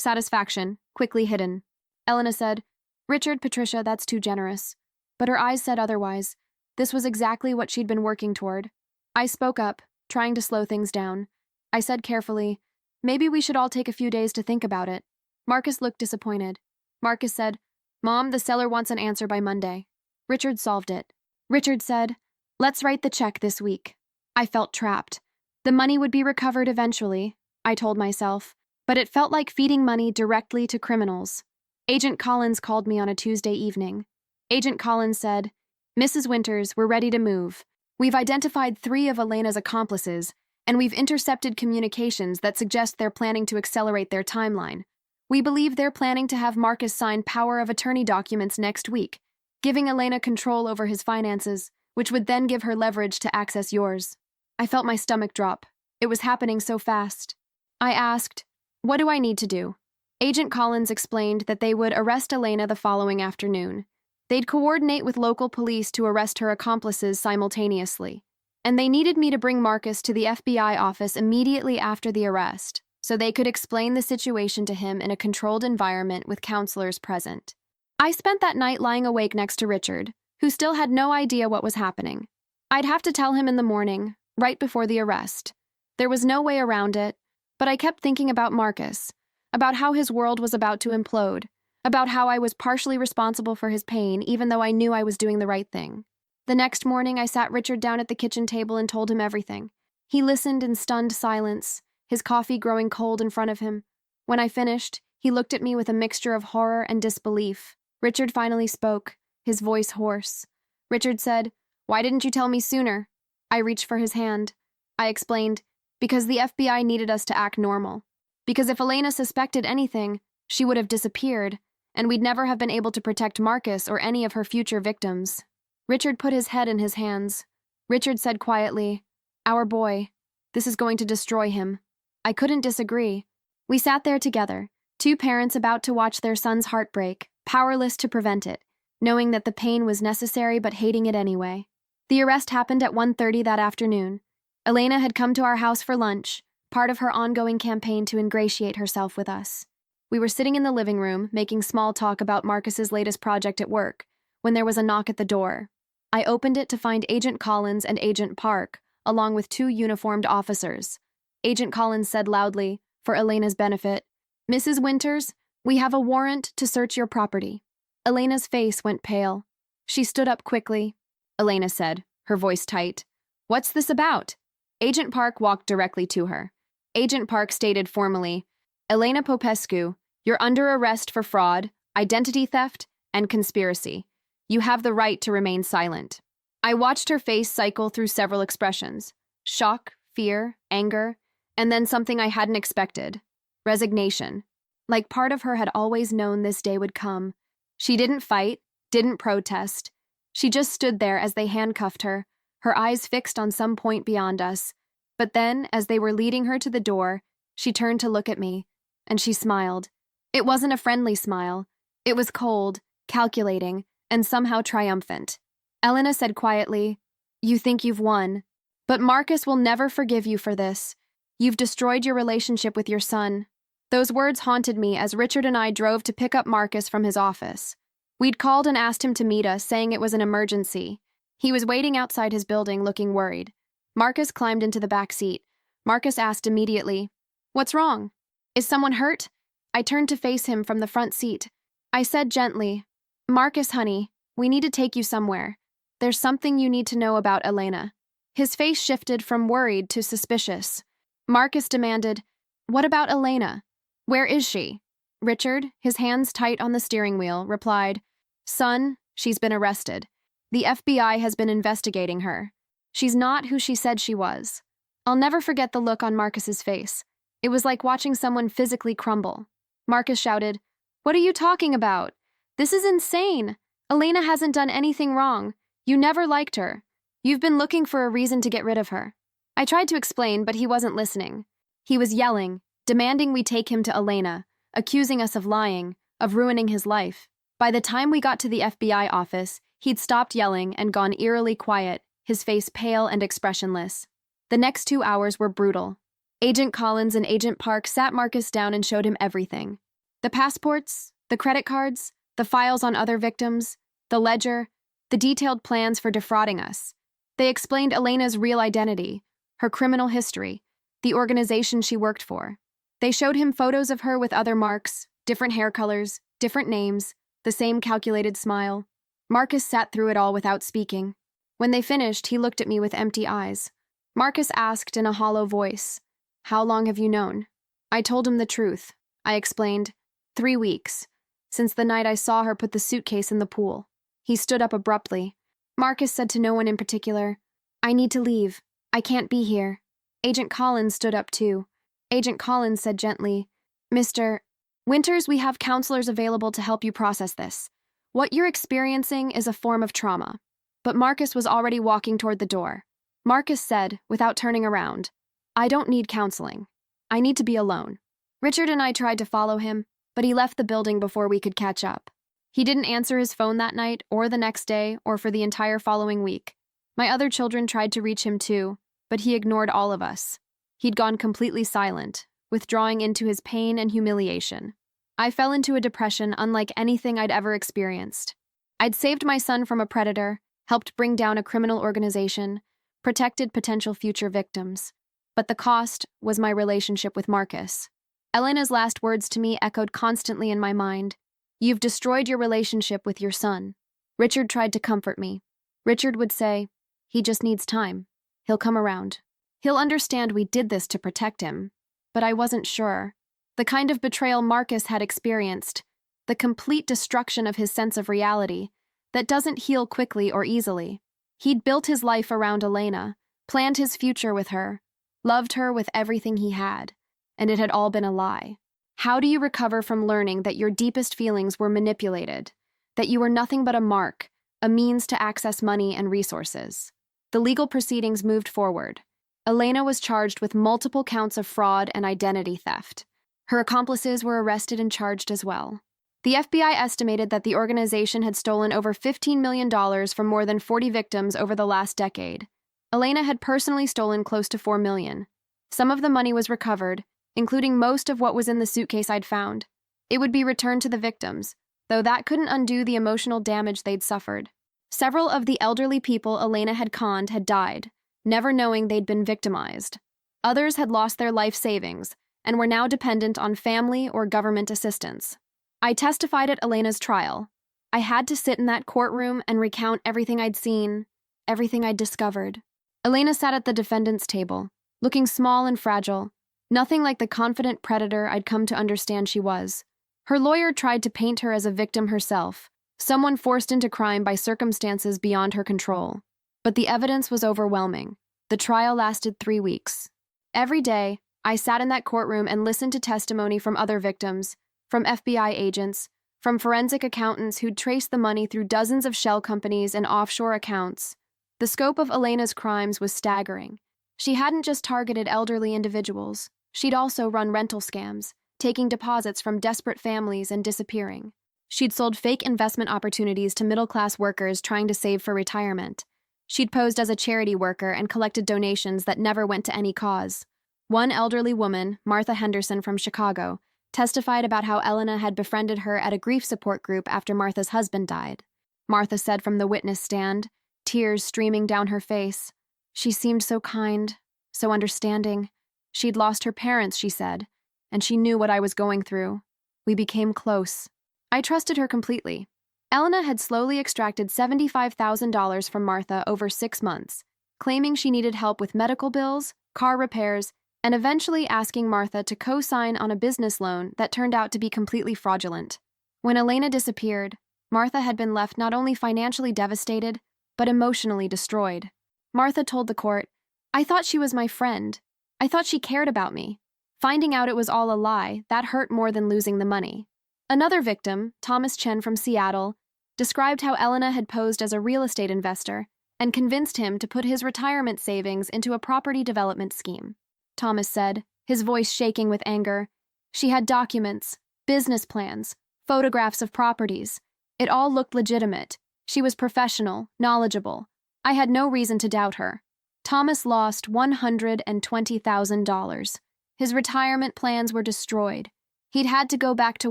satisfaction, quickly hidden. Elena said, Richard, Patricia, that's too generous. But her eyes said otherwise. This was exactly what she'd been working toward. I spoke up, trying to slow things down. I said carefully, maybe we should all take a few days to think about it. Marcus looked disappointed. Marcus said, Mom, the seller wants an answer by Monday. Richard solved it. Richard said, let's write the check this week. I felt trapped. The money would be recovered eventually, I told myself, but it felt like feeding money directly to criminals. Agent Collins called me on a Tuesday evening. Agent Collins said, Mrs. Winters, we're ready to move. We've identified 3 of Elena's accomplices, and we've intercepted communications that suggest they're planning to accelerate their timeline. We believe they're planning to have Marcus sign power of attorney documents next week, giving Elena control over his finances, which would then give her leverage to access yours. I felt my stomach drop. It was happening so fast. I asked, what do I need to do? Agent Collins explained that they would arrest Elena the following afternoon. They'd coordinate with local police to arrest her accomplices simultaneously, and they needed me to bring Marcus to the FBI office immediately after the arrest, so they could explain the situation to him in a controlled environment with counselors present. I spent that night lying awake next to Richard, who still had no idea what was happening. I'd have to tell him in the morning, right before the arrest. There was no way around it, but I kept thinking about Marcus, about how his world was about to implode, about how I was partially responsible for his pain even though I knew I was doing the right thing. The next morning, I sat Richard down at the kitchen table and told him everything. He listened in stunned silence, his coffee growing cold in front of him. When I finished, he looked at me with a mixture of horror and disbelief. Richard finally spoke, his voice hoarse. Richard said, Why didn't you tell me sooner? I reached for his hand. I explained, because the FBI needed us to act normal. Because if Elena suspected anything, she would have disappeared, and we'd never have been able to protect Marcus or any of her future victims. Richard put his head in his hands. Richard said quietly, Our boy. This is going to destroy him. I couldn't disagree. We sat there together, 2 parents about to watch their son's heart break, powerless to prevent it, knowing that the pain was necessary but hating it anyway. The arrest happened at 1:30 that afternoon. Elena had come to our house for lunch, part of her ongoing campaign to ingratiate herself with us. We were sitting in the living room, making small talk about Marcus's latest project at work, when there was a knock at the door. I opened it to find Agent Collins and Agent Park, along with 2 uniformed officers. Agent Collins said loudly, for Elena's benefit, Mrs. Winters, we have a warrant to search your property. Elena's face went pale. She stood up quickly. Elena said, her voice tight, What's this about? Agent Park walked directly to her. Agent Park stated formally, Elena Popescu, you're under arrest for fraud, identity theft, and conspiracy. You have the right to remain silent. I watched her face cycle through several expressions. Shock, fear, anger, and then something I hadn't expected. Resignation. Like part of her had always known this day would come. She didn't fight, didn't protest. She just stood there as they handcuffed her, her eyes fixed on some point beyond us. But then, as they were leading her to the door, she turned to look at me, and she smiled. It wasn't a friendly smile. It was cold, calculating, and somehow triumphant. Elena said quietly, You think you've won. But Marcus will never forgive you for this. You've destroyed your relationship with your son. Those words haunted me as Richard and I drove to pick up Marcus from his office. We'd called and asked him to meet us, saying it was an emergency. He was waiting outside his building, looking worried. Marcus climbed into the back seat. Marcus asked immediately, What's wrong? Is someone hurt? I turned to face him from the front seat. I said gently, Marcus, honey, we need to take you somewhere. There's something you need to know about Elena. His face shifted from worried to suspicious. Marcus demanded, What about Elena? Where is she? Richard, his hands tight on the steering wheel, replied, Son, she's been arrested. The FBI has been investigating her. She's not who she said she was. I'll never forget the look on Marcus's face. It was like watching someone physically crumble. Marcus shouted, What are you talking about? This is insane. Elena hasn't done anything wrong. You never liked her. You've been looking for a reason to get rid of her. I tried to explain, but he wasn't listening. He was yelling, demanding we take him to Elena, accusing us of lying, of ruining his life. By the time we got to the FBI office, he'd stopped yelling and gone eerily quiet, his face pale and expressionless. The next 2 hours were brutal. Agent Collins and Agent Park sat Marcus down and showed him everything. The passports, the credit cards, the files on other victims, the ledger, the detailed plans for defrauding us. They explained Elena's real identity, her criminal history, the organization she worked for. They showed him photos of her with other marks, different hair colors, different names, the same calculated smile. Marcus sat through it all without speaking. When they finished, he looked at me with empty eyes. Marcus asked in a hollow voice, "How long have you known?" I told him the truth. I explained, 3 weeks, since the night I saw her put the suitcase in the pool. He stood up abruptly. Marcus said to no one in particular, "I need to leave. I can't be here." Agent Collins stood up too. Agent Collins said gently, "Mr. Winters, we have counselors available to help you process this. What you're experiencing is a form of trauma." But Marcus was already walking toward the door. Marcus said, without turning around, "I don't need counseling. I need to be alone." Richard and I tried to follow him, but he left the building before we could catch up. He didn't answer his phone that night, or the next day, or for the entire following week. My other children tried to reach him too, but he ignored all of us. He'd gone completely silent, withdrawing into his pain and humiliation. I fell into a depression unlike anything I'd ever experienced. I'd saved my son from a predator, helped bring down a criminal organization, protected potential future victims. But the cost was my relationship with Marcus. Elena's last words to me echoed constantly in my mind. "You've destroyed your relationship with your son." Richard tried to comfort me. Richard would say, "He just needs time. He'll come around. He'll understand we did this to protect him." But I wasn't sure. The kind of betrayal Marcus had experienced, the complete destruction of his sense of reality, that doesn't heal quickly or easily. He'd built his life around Elena, planned his future with her, loved her with everything he had, and it had all been a lie. How do you recover from learning that your deepest feelings were manipulated, that you were nothing but a mark, a means to access money and resources? The legal proceedings moved forward. Elena was charged with multiple counts of fraud and identity theft. Her accomplices were arrested and charged as well. The FBI estimated that the organization had stolen over $15 million from more than 40 victims over the last decade. Elena had personally stolen close to $4 million. Some of the money was recovered, including most of what was in the suitcase I'd found. It would be returned to the victims, though that couldn't undo the emotional damage they'd suffered. Several of the elderly people Elena had conned had died, never knowing they'd been victimized. Others had lost their life savings and were now dependent on family or government assistance. I testified at Elena's trial. I had to sit in that courtroom and recount everything I'd seen, everything I'd discovered. Elena sat at the defendant's table, looking small and fragile, nothing like the confident predator I'd come to understand she was. Her lawyer tried to paint her as a victim herself, someone forced into crime by circumstances beyond her control. But the evidence was overwhelming. The trial lasted 3 weeks. Every day, I sat in that courtroom and listened to testimony from other victims, from FBI agents, from forensic accountants who'd traced the money through dozens of shell companies and offshore accounts. The scope of Elena's crimes was staggering. She hadn't just targeted elderly individuals. She'd also run rental scams, taking deposits from desperate families and disappearing. She'd sold fake investment opportunities to middle-class workers trying to save for retirement. She'd posed as a charity worker and collected donations that never went to any cause. One elderly woman, Martha Henderson from Chicago, testified about how Elena had befriended her at a grief support group after Martha's husband died. Martha said from the witness stand, tears streaming down her face, "She seemed so kind, so understanding. She'd lost her parents," she said, "and she knew what I was going through. We became close." I trusted her completely. Elena had slowly extracted $75,000 from Martha over 6 months, claiming she needed help with medical bills, car repairs, and eventually asking Martha to co-sign on a business loan that turned out to be completely fraudulent. When Elena disappeared, Martha had been left not only financially devastated, but emotionally destroyed. Martha told the court, "I thought she was my friend. I thought she cared about me. Finding out it was all a lie, that hurt more than losing the money." Another victim, Thomas Chen from Seattle, described how Elena had posed as a real estate investor and convinced him to put his retirement savings into a property development scheme. Thomas said, his voice shaking with anger, "She had documents, business plans, photographs of properties. It all looked legitimate. She was professional, knowledgeable. I had no reason to doubt her." Thomas lost $120,000. His retirement plans were destroyed. He'd had to go back to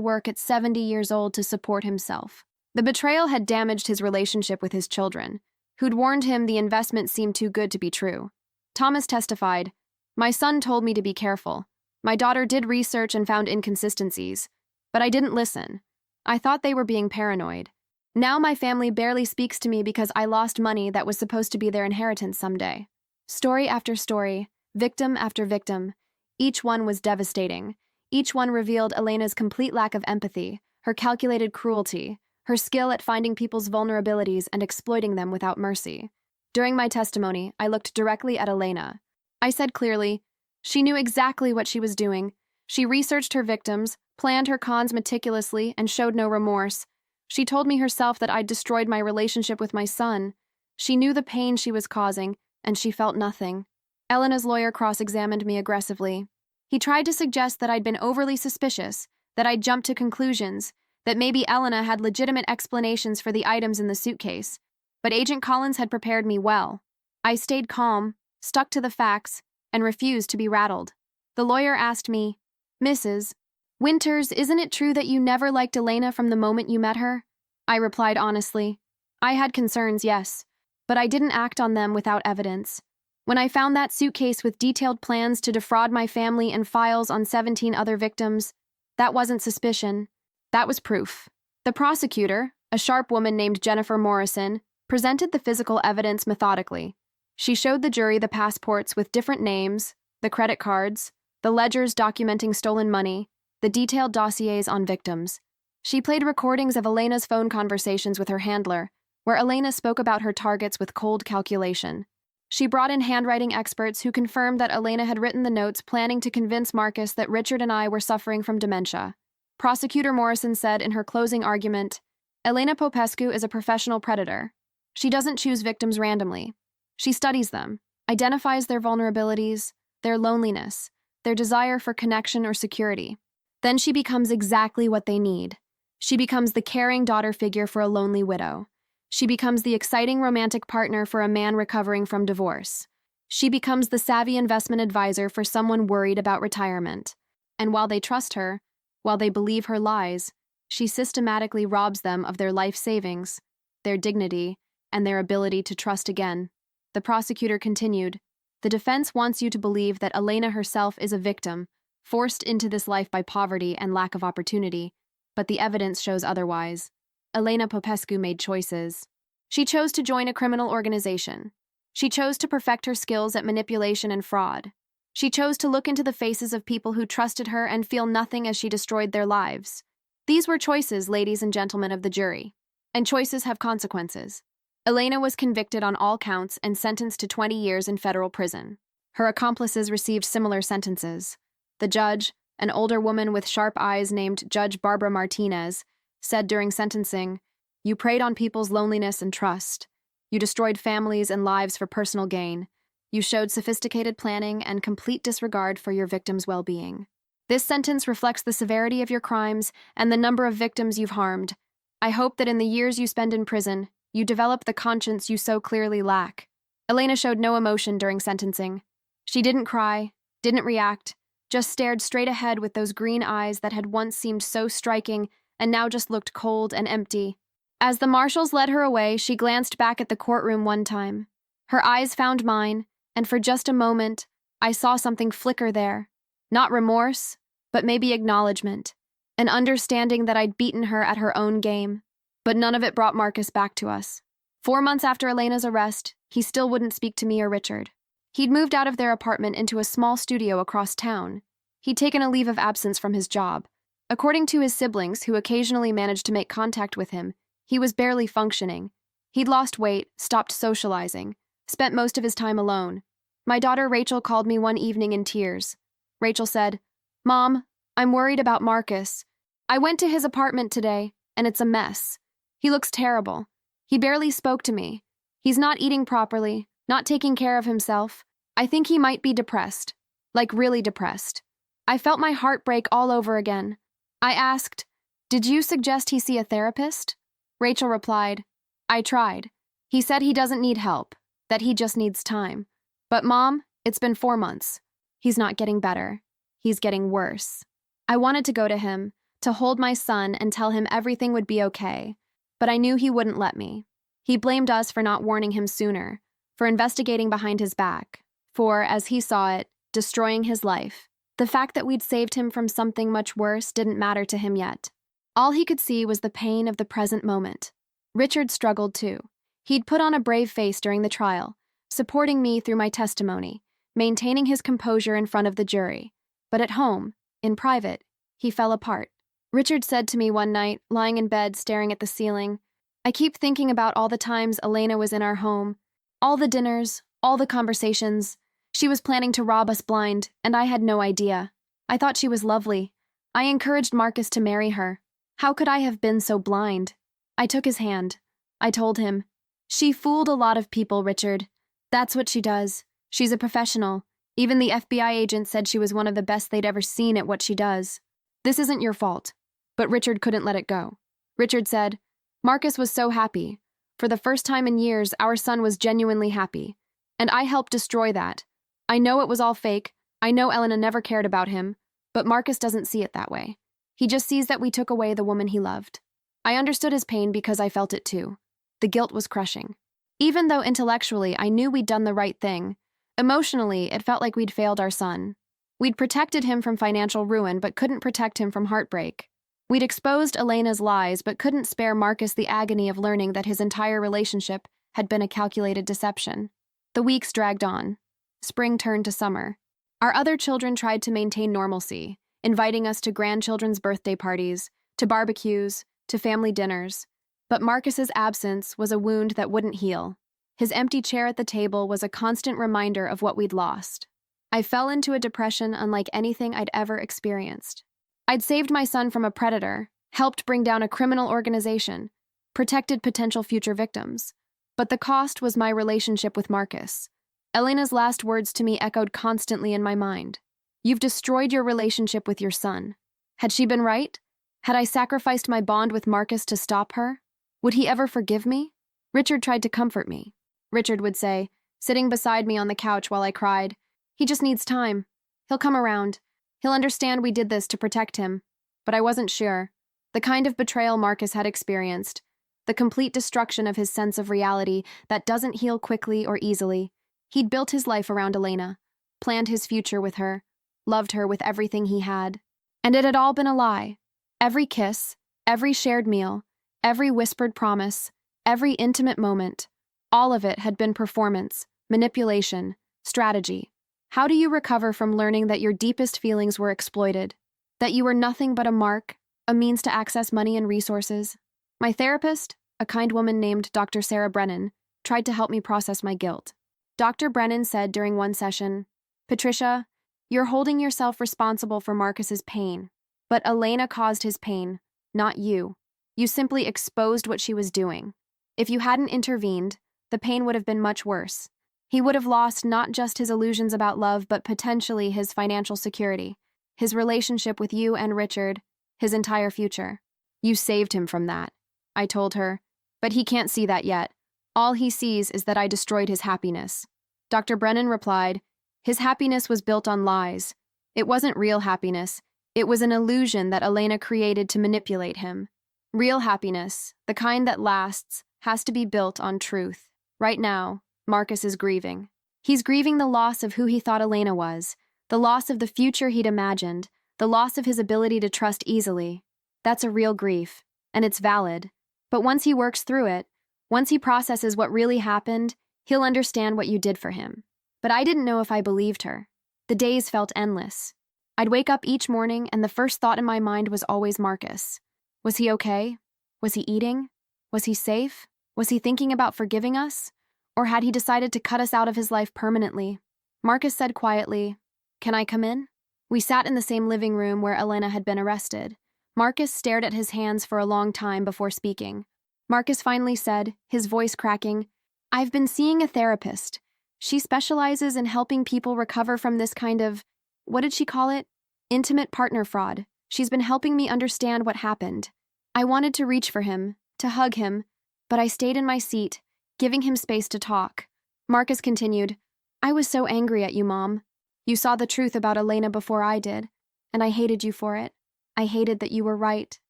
work at 70 years old to support himself. The betrayal had damaged his relationship with his children, who'd warned him the investment seemed too good to be true. Thomas testified, "My son told me to be careful. My daughter did research and found inconsistencies, but I didn't listen. I thought they were being paranoid. Now my family barely speaks to me because I lost money that was supposed to be their inheritance someday." Story after story, victim after victim. Each one was devastating. Each one revealed Elena's complete lack of empathy, her calculated cruelty, her skill at finding people's vulnerabilities and exploiting them without mercy. During my testimony, I looked directly at Elena. I said clearly, she knew exactly what she was doing. She researched her victims, planned her cons meticulously, and showed no remorse. She told me herself that I'd destroyed my relationship with my son. She knew the pain she was causing, and she felt nothing. Elena's lawyer cross-examined me aggressively. He tried to suggest that I'd been overly suspicious, that I'd jumped to conclusions, that maybe Elena had legitimate explanations for the items in the suitcase. But Agent Collins had prepared me well. I stayed calm, stuck to the facts, and refused to be rattled. The lawyer asked me, "Mrs. Winters, isn't it true that you never liked Elena from the moment you met her?" I replied honestly. I had concerns, yes, but I didn't act on them without evidence. When I found that suitcase with detailed plans to defraud my family and files on 17 other victims, that wasn't suspicion. That was proof. The prosecutor, a sharp woman named Jennifer Morrison, presented the physical evidence methodically. She showed the jury the passports with different names, the credit cards, the ledgers documenting stolen money, the detailed dossiers on victims. She played recordings of Elena's phone conversations with her handler, where Elena spoke about her targets with cold calculation. She brought in handwriting experts who confirmed that Elena had written the notes planning to convince Marcus that Richard and I were suffering from dementia. Prosecutor Morrison said in her closing argument, "Elena Popescu is a professional predator. She doesn't choose victims randomly. She studies them, identifies their vulnerabilities, their loneliness, their desire for connection or security. Then she becomes exactly what they need. She becomes the caring daughter figure for a lonely widow. She becomes the exciting romantic partner for a man recovering from divorce. She becomes the savvy investment advisor for someone worried about retirement. And while they trust her, while they believe her lies, she systematically robs them of their life savings, their dignity, and their ability to trust again." The prosecutor continued, "The defense wants you to believe that Elena herself is a victim, forced into this life by poverty and lack of opportunity, but the evidence shows otherwise. Elena Popescu made choices. She chose to join a criminal organization. She chose to perfect her skills at manipulation and fraud. She chose to look into the faces of people who trusted her and feel nothing as she destroyed their lives. These were choices, ladies and gentlemen of the jury. And choices have consequences. Elena was convicted on all counts and sentenced to 20 years in federal prison. Her accomplices received similar sentences. The judge, an older woman with sharp eyes named Judge Barbara Martinez, said during sentencing, "You preyed on people's loneliness and trust. You destroyed families and lives for personal gain. You showed sophisticated planning and complete disregard for your victims' well-being. This sentence reflects the severity of your crimes and the number of victims you've harmed. I hope that in the years you spend in prison, you develop the conscience you so clearly lack." Elena showed no emotion during sentencing. She didn't cry, didn't react, just stared straight ahead with those green eyes that had once seemed so striking and now just looked cold and empty. As the marshals led her away, she glanced back at the courtroom one time. Her eyes found mine, and for just a moment, I saw something flicker there. Not remorse, but maybe acknowledgement. An understanding that I'd beaten her at her own game. But none of it brought Marcus back to us. 4 months after Elena's arrest, he still wouldn't speak to me or Richard. He'd moved out of their apartment into a small studio across town. He'd taken a leave of absence from his job. According to his siblings, who occasionally managed to make contact with him, he was barely functioning. He'd lost weight, stopped socializing, spent most of his time alone. My daughter Rachel called me one evening in tears. Rachel said, "Mom, I'm worried about Marcus. I went to his apartment today, and it's a mess. He looks terrible. He barely spoke to me. He's not eating properly, not taking care of himself. I think he might be depressed, like really depressed." I felt my heart break all over again. I asked, "Did you suggest he see a therapist?" Rachel replied, "I tried. He said he doesn't need help, that he just needs time. But Mom, it's been 4 months. He's not getting better. He's getting worse. I wanted to go to him, to hold my son and tell him everything would be okay, but I knew he wouldn't let me. He blamed us for not warning him sooner, for investigating behind his back, for, as he saw it, destroying his life. The fact that we'd saved him from something much worse didn't matter to him yet. All he could see was the pain of the present moment. Richard struggled too. He'd put on a brave face during the trial, supporting me through my testimony, maintaining his composure in front of the jury. But at home, in private, he fell apart. Richard said to me one night, lying in bed staring at the ceiling, "I keep thinking about all the times Elena was in our home, all the dinners, all the conversations. She was planning to rob us blind, and I had no idea. I thought she was lovely. I encouraged Marcus to marry her. How could I have been so blind?" I took his hand. I told him, "She fooled a lot of people, Richard. That's what she does. She's a professional. Even the FBI agent said she was one of the best they'd ever seen at what she does. This isn't your fault." But Richard couldn't let it go. Richard said, "Marcus was so happy. For the first time in years, our son was genuinely happy. And I helped destroy that. I know it was all fake. I know Elena never cared about him. But Marcus doesn't see it that way. He just sees that we took away the woman he loved." I understood his pain because I felt it too. The guilt was crushing. Even though intellectually I knew we'd done the right thing, emotionally it felt like we'd failed our son. We'd protected him from financial ruin but couldn't protect him from heartbreak. We'd exposed Elena's lies but couldn't spare Marcus the agony of learning that his entire relationship had been a calculated deception. The weeks dragged on. Spring turned to summer. Our other children tried to maintain normalcy, inviting us to grandchildren's birthday parties, to barbecues, to family dinners. But Marcus's absence was a wound that wouldn't heal. His empty chair at the table was a constant reminder of what we'd lost. I fell into a depression unlike anything I'd ever experienced. I'd saved my son from a predator, helped bring down a criminal organization, protected potential future victims. But the cost was my relationship with Marcus. Elena's last words to me echoed constantly in my mind. "You've destroyed your relationship with your son." Had she been right? Had I sacrificed my bond with Marcus to stop her? Would he ever forgive me? Richard tried to comfort me. Richard would say, sitting beside me on the couch while I cried, "He just needs time. He'll come around. He'll understand we did this to protect him." But I wasn't sure. The kind of betrayal Marcus had experienced, the complete destruction of his sense of reality that doesn't heal quickly or easily. He'd built his life around Elena, planned his future with her, loved her with everything he had. And it had all been a lie. Every kiss, every shared meal, every whispered promise, every intimate moment, all of it had been performance, manipulation, strategy. How do you recover from learning that your deepest feelings were exploited? That you were nothing but a mark, a means to access money and resources? My therapist, a kind woman named Dr. Sarah Brennan, tried to help me process my guilt. Dr. Brennan said during one session, "Patricia, you're holding yourself responsible for Marcus's pain. But Elena caused his pain, not you. You simply exposed what she was doing. If you hadn't intervened, the pain would have been much worse. He would have lost not just his illusions about love, but potentially his financial security, his relationship with you and Richard, his entire future. You saved him from that," I told her. "But he can't see that yet. All he sees is that I destroyed his happiness." Dr. Brennan replied, "His happiness was built on lies. It wasn't real happiness. It was an illusion that Elena created to manipulate him. Real happiness, the kind that lasts, has to be built on truth. Right now, Marcus is grieving. He's grieving the loss of who he thought Elena was, the loss of the future he'd imagined, the loss of his ability to trust easily. That's a real grief, and it's valid. But once he works through it, once he processes what really happened, he'll understand what you did for him." But I didn't know if I believed her. The days felt endless. I'd wake up each morning and the first thought in my mind was always Marcus. Was he okay? Was he eating? Was he safe? Was he thinking about forgiving us? Or had he decided to cut us out of his life permanently? Marcus said quietly, "Can I come in?" We sat in the same living room where Elena had been arrested. Marcus stared at his hands for a long time before speaking. Marcus finally said, his voice cracking, "I've been seeing a therapist. She specializes in helping people recover from this kind of, what did she call it? Intimate partner fraud. She's been helping me understand what happened. I wanted to reach for him, to hug him, but I stayed in my seat, giving him space to talk." Marcus continued, "I was so angry at you, Mom. You saw the truth about Elena before I did. and I hated you for it. I hated that you were right.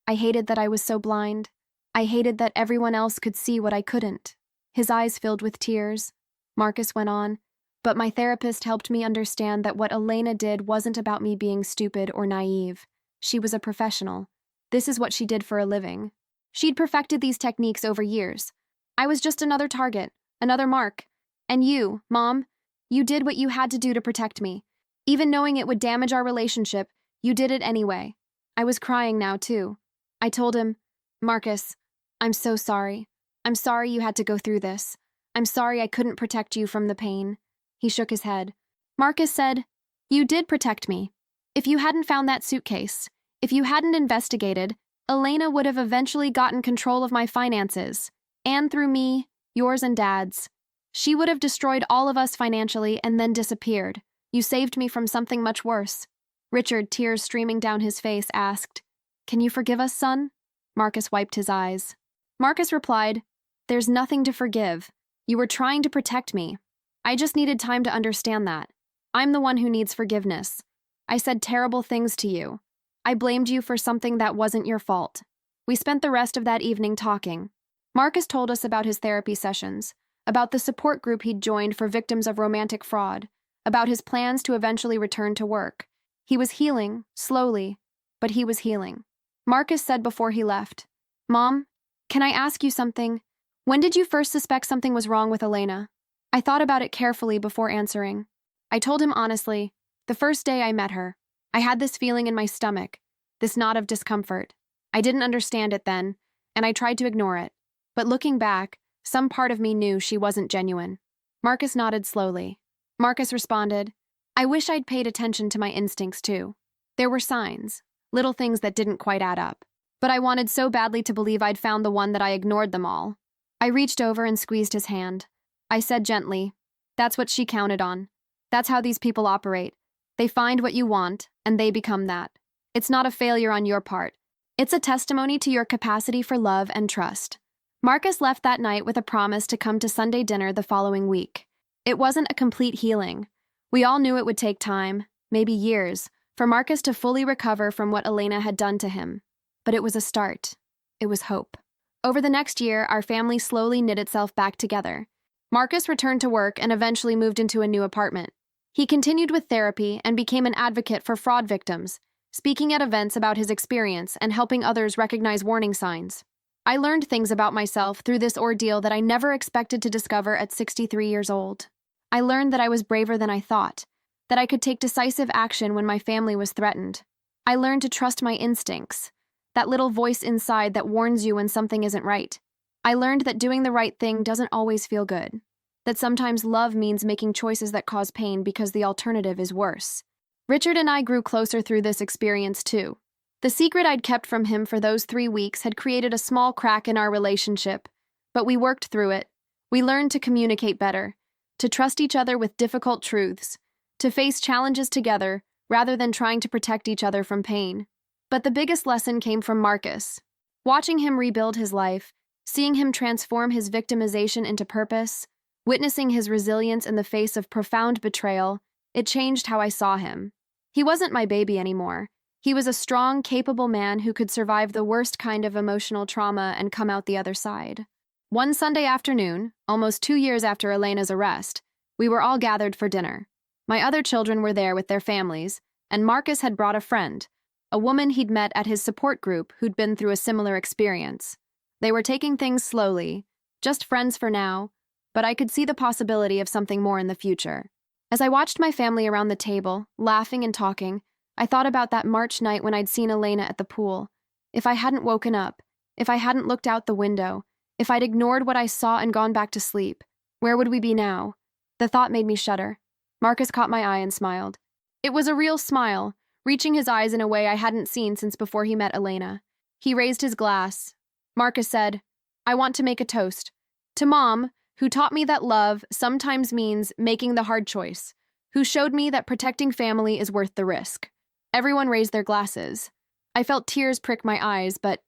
I hated that I was so blind. I hated that everyone else could see what I couldn't." His eyes filled with tears. Marcus went on, "But my therapist helped me understand that what Elena did wasn't about me being stupid or naive. She was a professional. This is what she did for a living. She'd perfected these techniques over years. I was just another target, another mark. And you, Mom, you did what you had to do to protect me. Even knowing it would damage our relationship, you did it anyway." I was crying now, too. I told him, "Marcus, I'm so sorry. I'm sorry you had to go through this. I'm sorry I couldn't protect you from the pain." He shook his head. Marcus said, "You did protect me. If you hadn't found that suitcase, if you hadn't investigated, Elena would have eventually gotten control of my finances, and through me, yours and Dad's. She would have destroyed all of us financially and then disappeared. You saved me from something much worse." Richard, tears streaming down his face, asked, "Can you forgive us, son?" Marcus wiped his eyes. Marcus replied, "There's nothing to forgive. You were trying to protect me. I just needed time to understand that. I'm the one who needs forgiveness. I said terrible things to you. I blamed you for something that wasn't your fault." We spent the rest of that evening talking. Marcus told us about his therapy sessions, about the support group he'd joined for victims of romantic fraud, about his plans to eventually return to work. He was healing, slowly, but he was healing. Marcus said before he left, "Mom, can I ask you something? When did you first suspect something was wrong with Elena?" I thought about it carefully before answering. I told him honestly, the first day I met her. I had this feeling in my stomach, this knot of discomfort. I didn't understand it then, and I tried to ignore it. But looking back, some part of me knew she wasn't genuine. Marcus nodded slowly. Marcus responded, "I wish I'd paid attention to my instincts too. There were signs, little things that didn't quite add up. But I wanted so badly to believe I'd found the one that I ignored them all." I reached over and squeezed his hand. I said gently, "That's what she counted on. That's how these people operate. They find what you want, and they become that. It's not a failure on your part. It's a testimony to your capacity for love and trust." Marcus left that night with a promise to come to Sunday dinner the following week. It wasn't a complete healing. We all knew it would take time, maybe years, for Marcus to fully recover from what Elena had done to him. But it was a start. It was hope. Over the next year, our family slowly knit itself back together. Marcus returned to work and eventually moved into a new apartment. He continued with therapy and became an advocate for fraud victims, speaking at events about his experience and helping others recognize warning signs. I learned things about myself through this ordeal that I never expected to discover at 63 years old. I learned that I was braver than I thought, that I could take decisive action when my family was threatened. I learned to trust my instincts, that little voice inside that warns you when something isn't right. I learned that doing the right thing doesn't always feel good, that sometimes love means making choices that cause pain because the alternative is worse. Richard and I grew closer through this experience too. The secret I'd kept from him for those 3 weeks had created a small crack in our relationship, but we worked through it. We learned to communicate better, to trust each other with difficult truths, to face challenges together rather than trying to protect each other from pain. But the biggest lesson came from Marcus. Watching him rebuild his life, seeing him transform his victimization into purpose, witnessing his resilience in the face of profound betrayal, it changed how I saw him. He wasn't my baby anymore. He was a strong, capable man who could survive the worst kind of emotional trauma and come out the other side. One Sunday afternoon, almost 2 years after Elena's arrest, we were all gathered for dinner. My other children were there with their families, and Marcus had brought a friend, a woman he'd met at his support group who'd been through a similar experience. They were taking things slowly, just friends for now, but I could see the possibility of something more in the future. As I watched my family around the table, laughing and talking, I thought about that March night when I'd seen Elena at the pool. If I hadn't woken up, if I hadn't looked out the window, if I'd ignored what I saw and gone back to sleep, where would we be now? The thought made me shudder. Marcus caught my eye and smiled. It was a real smile, reaching his eyes in a way I hadn't seen since before he met Elena. He raised his glass. Marcus said, "I want to make a toast. To Mom, who taught me that love sometimes means making the hard choice, who showed me that protecting family is worth the risk." Everyone raised their glasses. I felt tears prick my eyes, but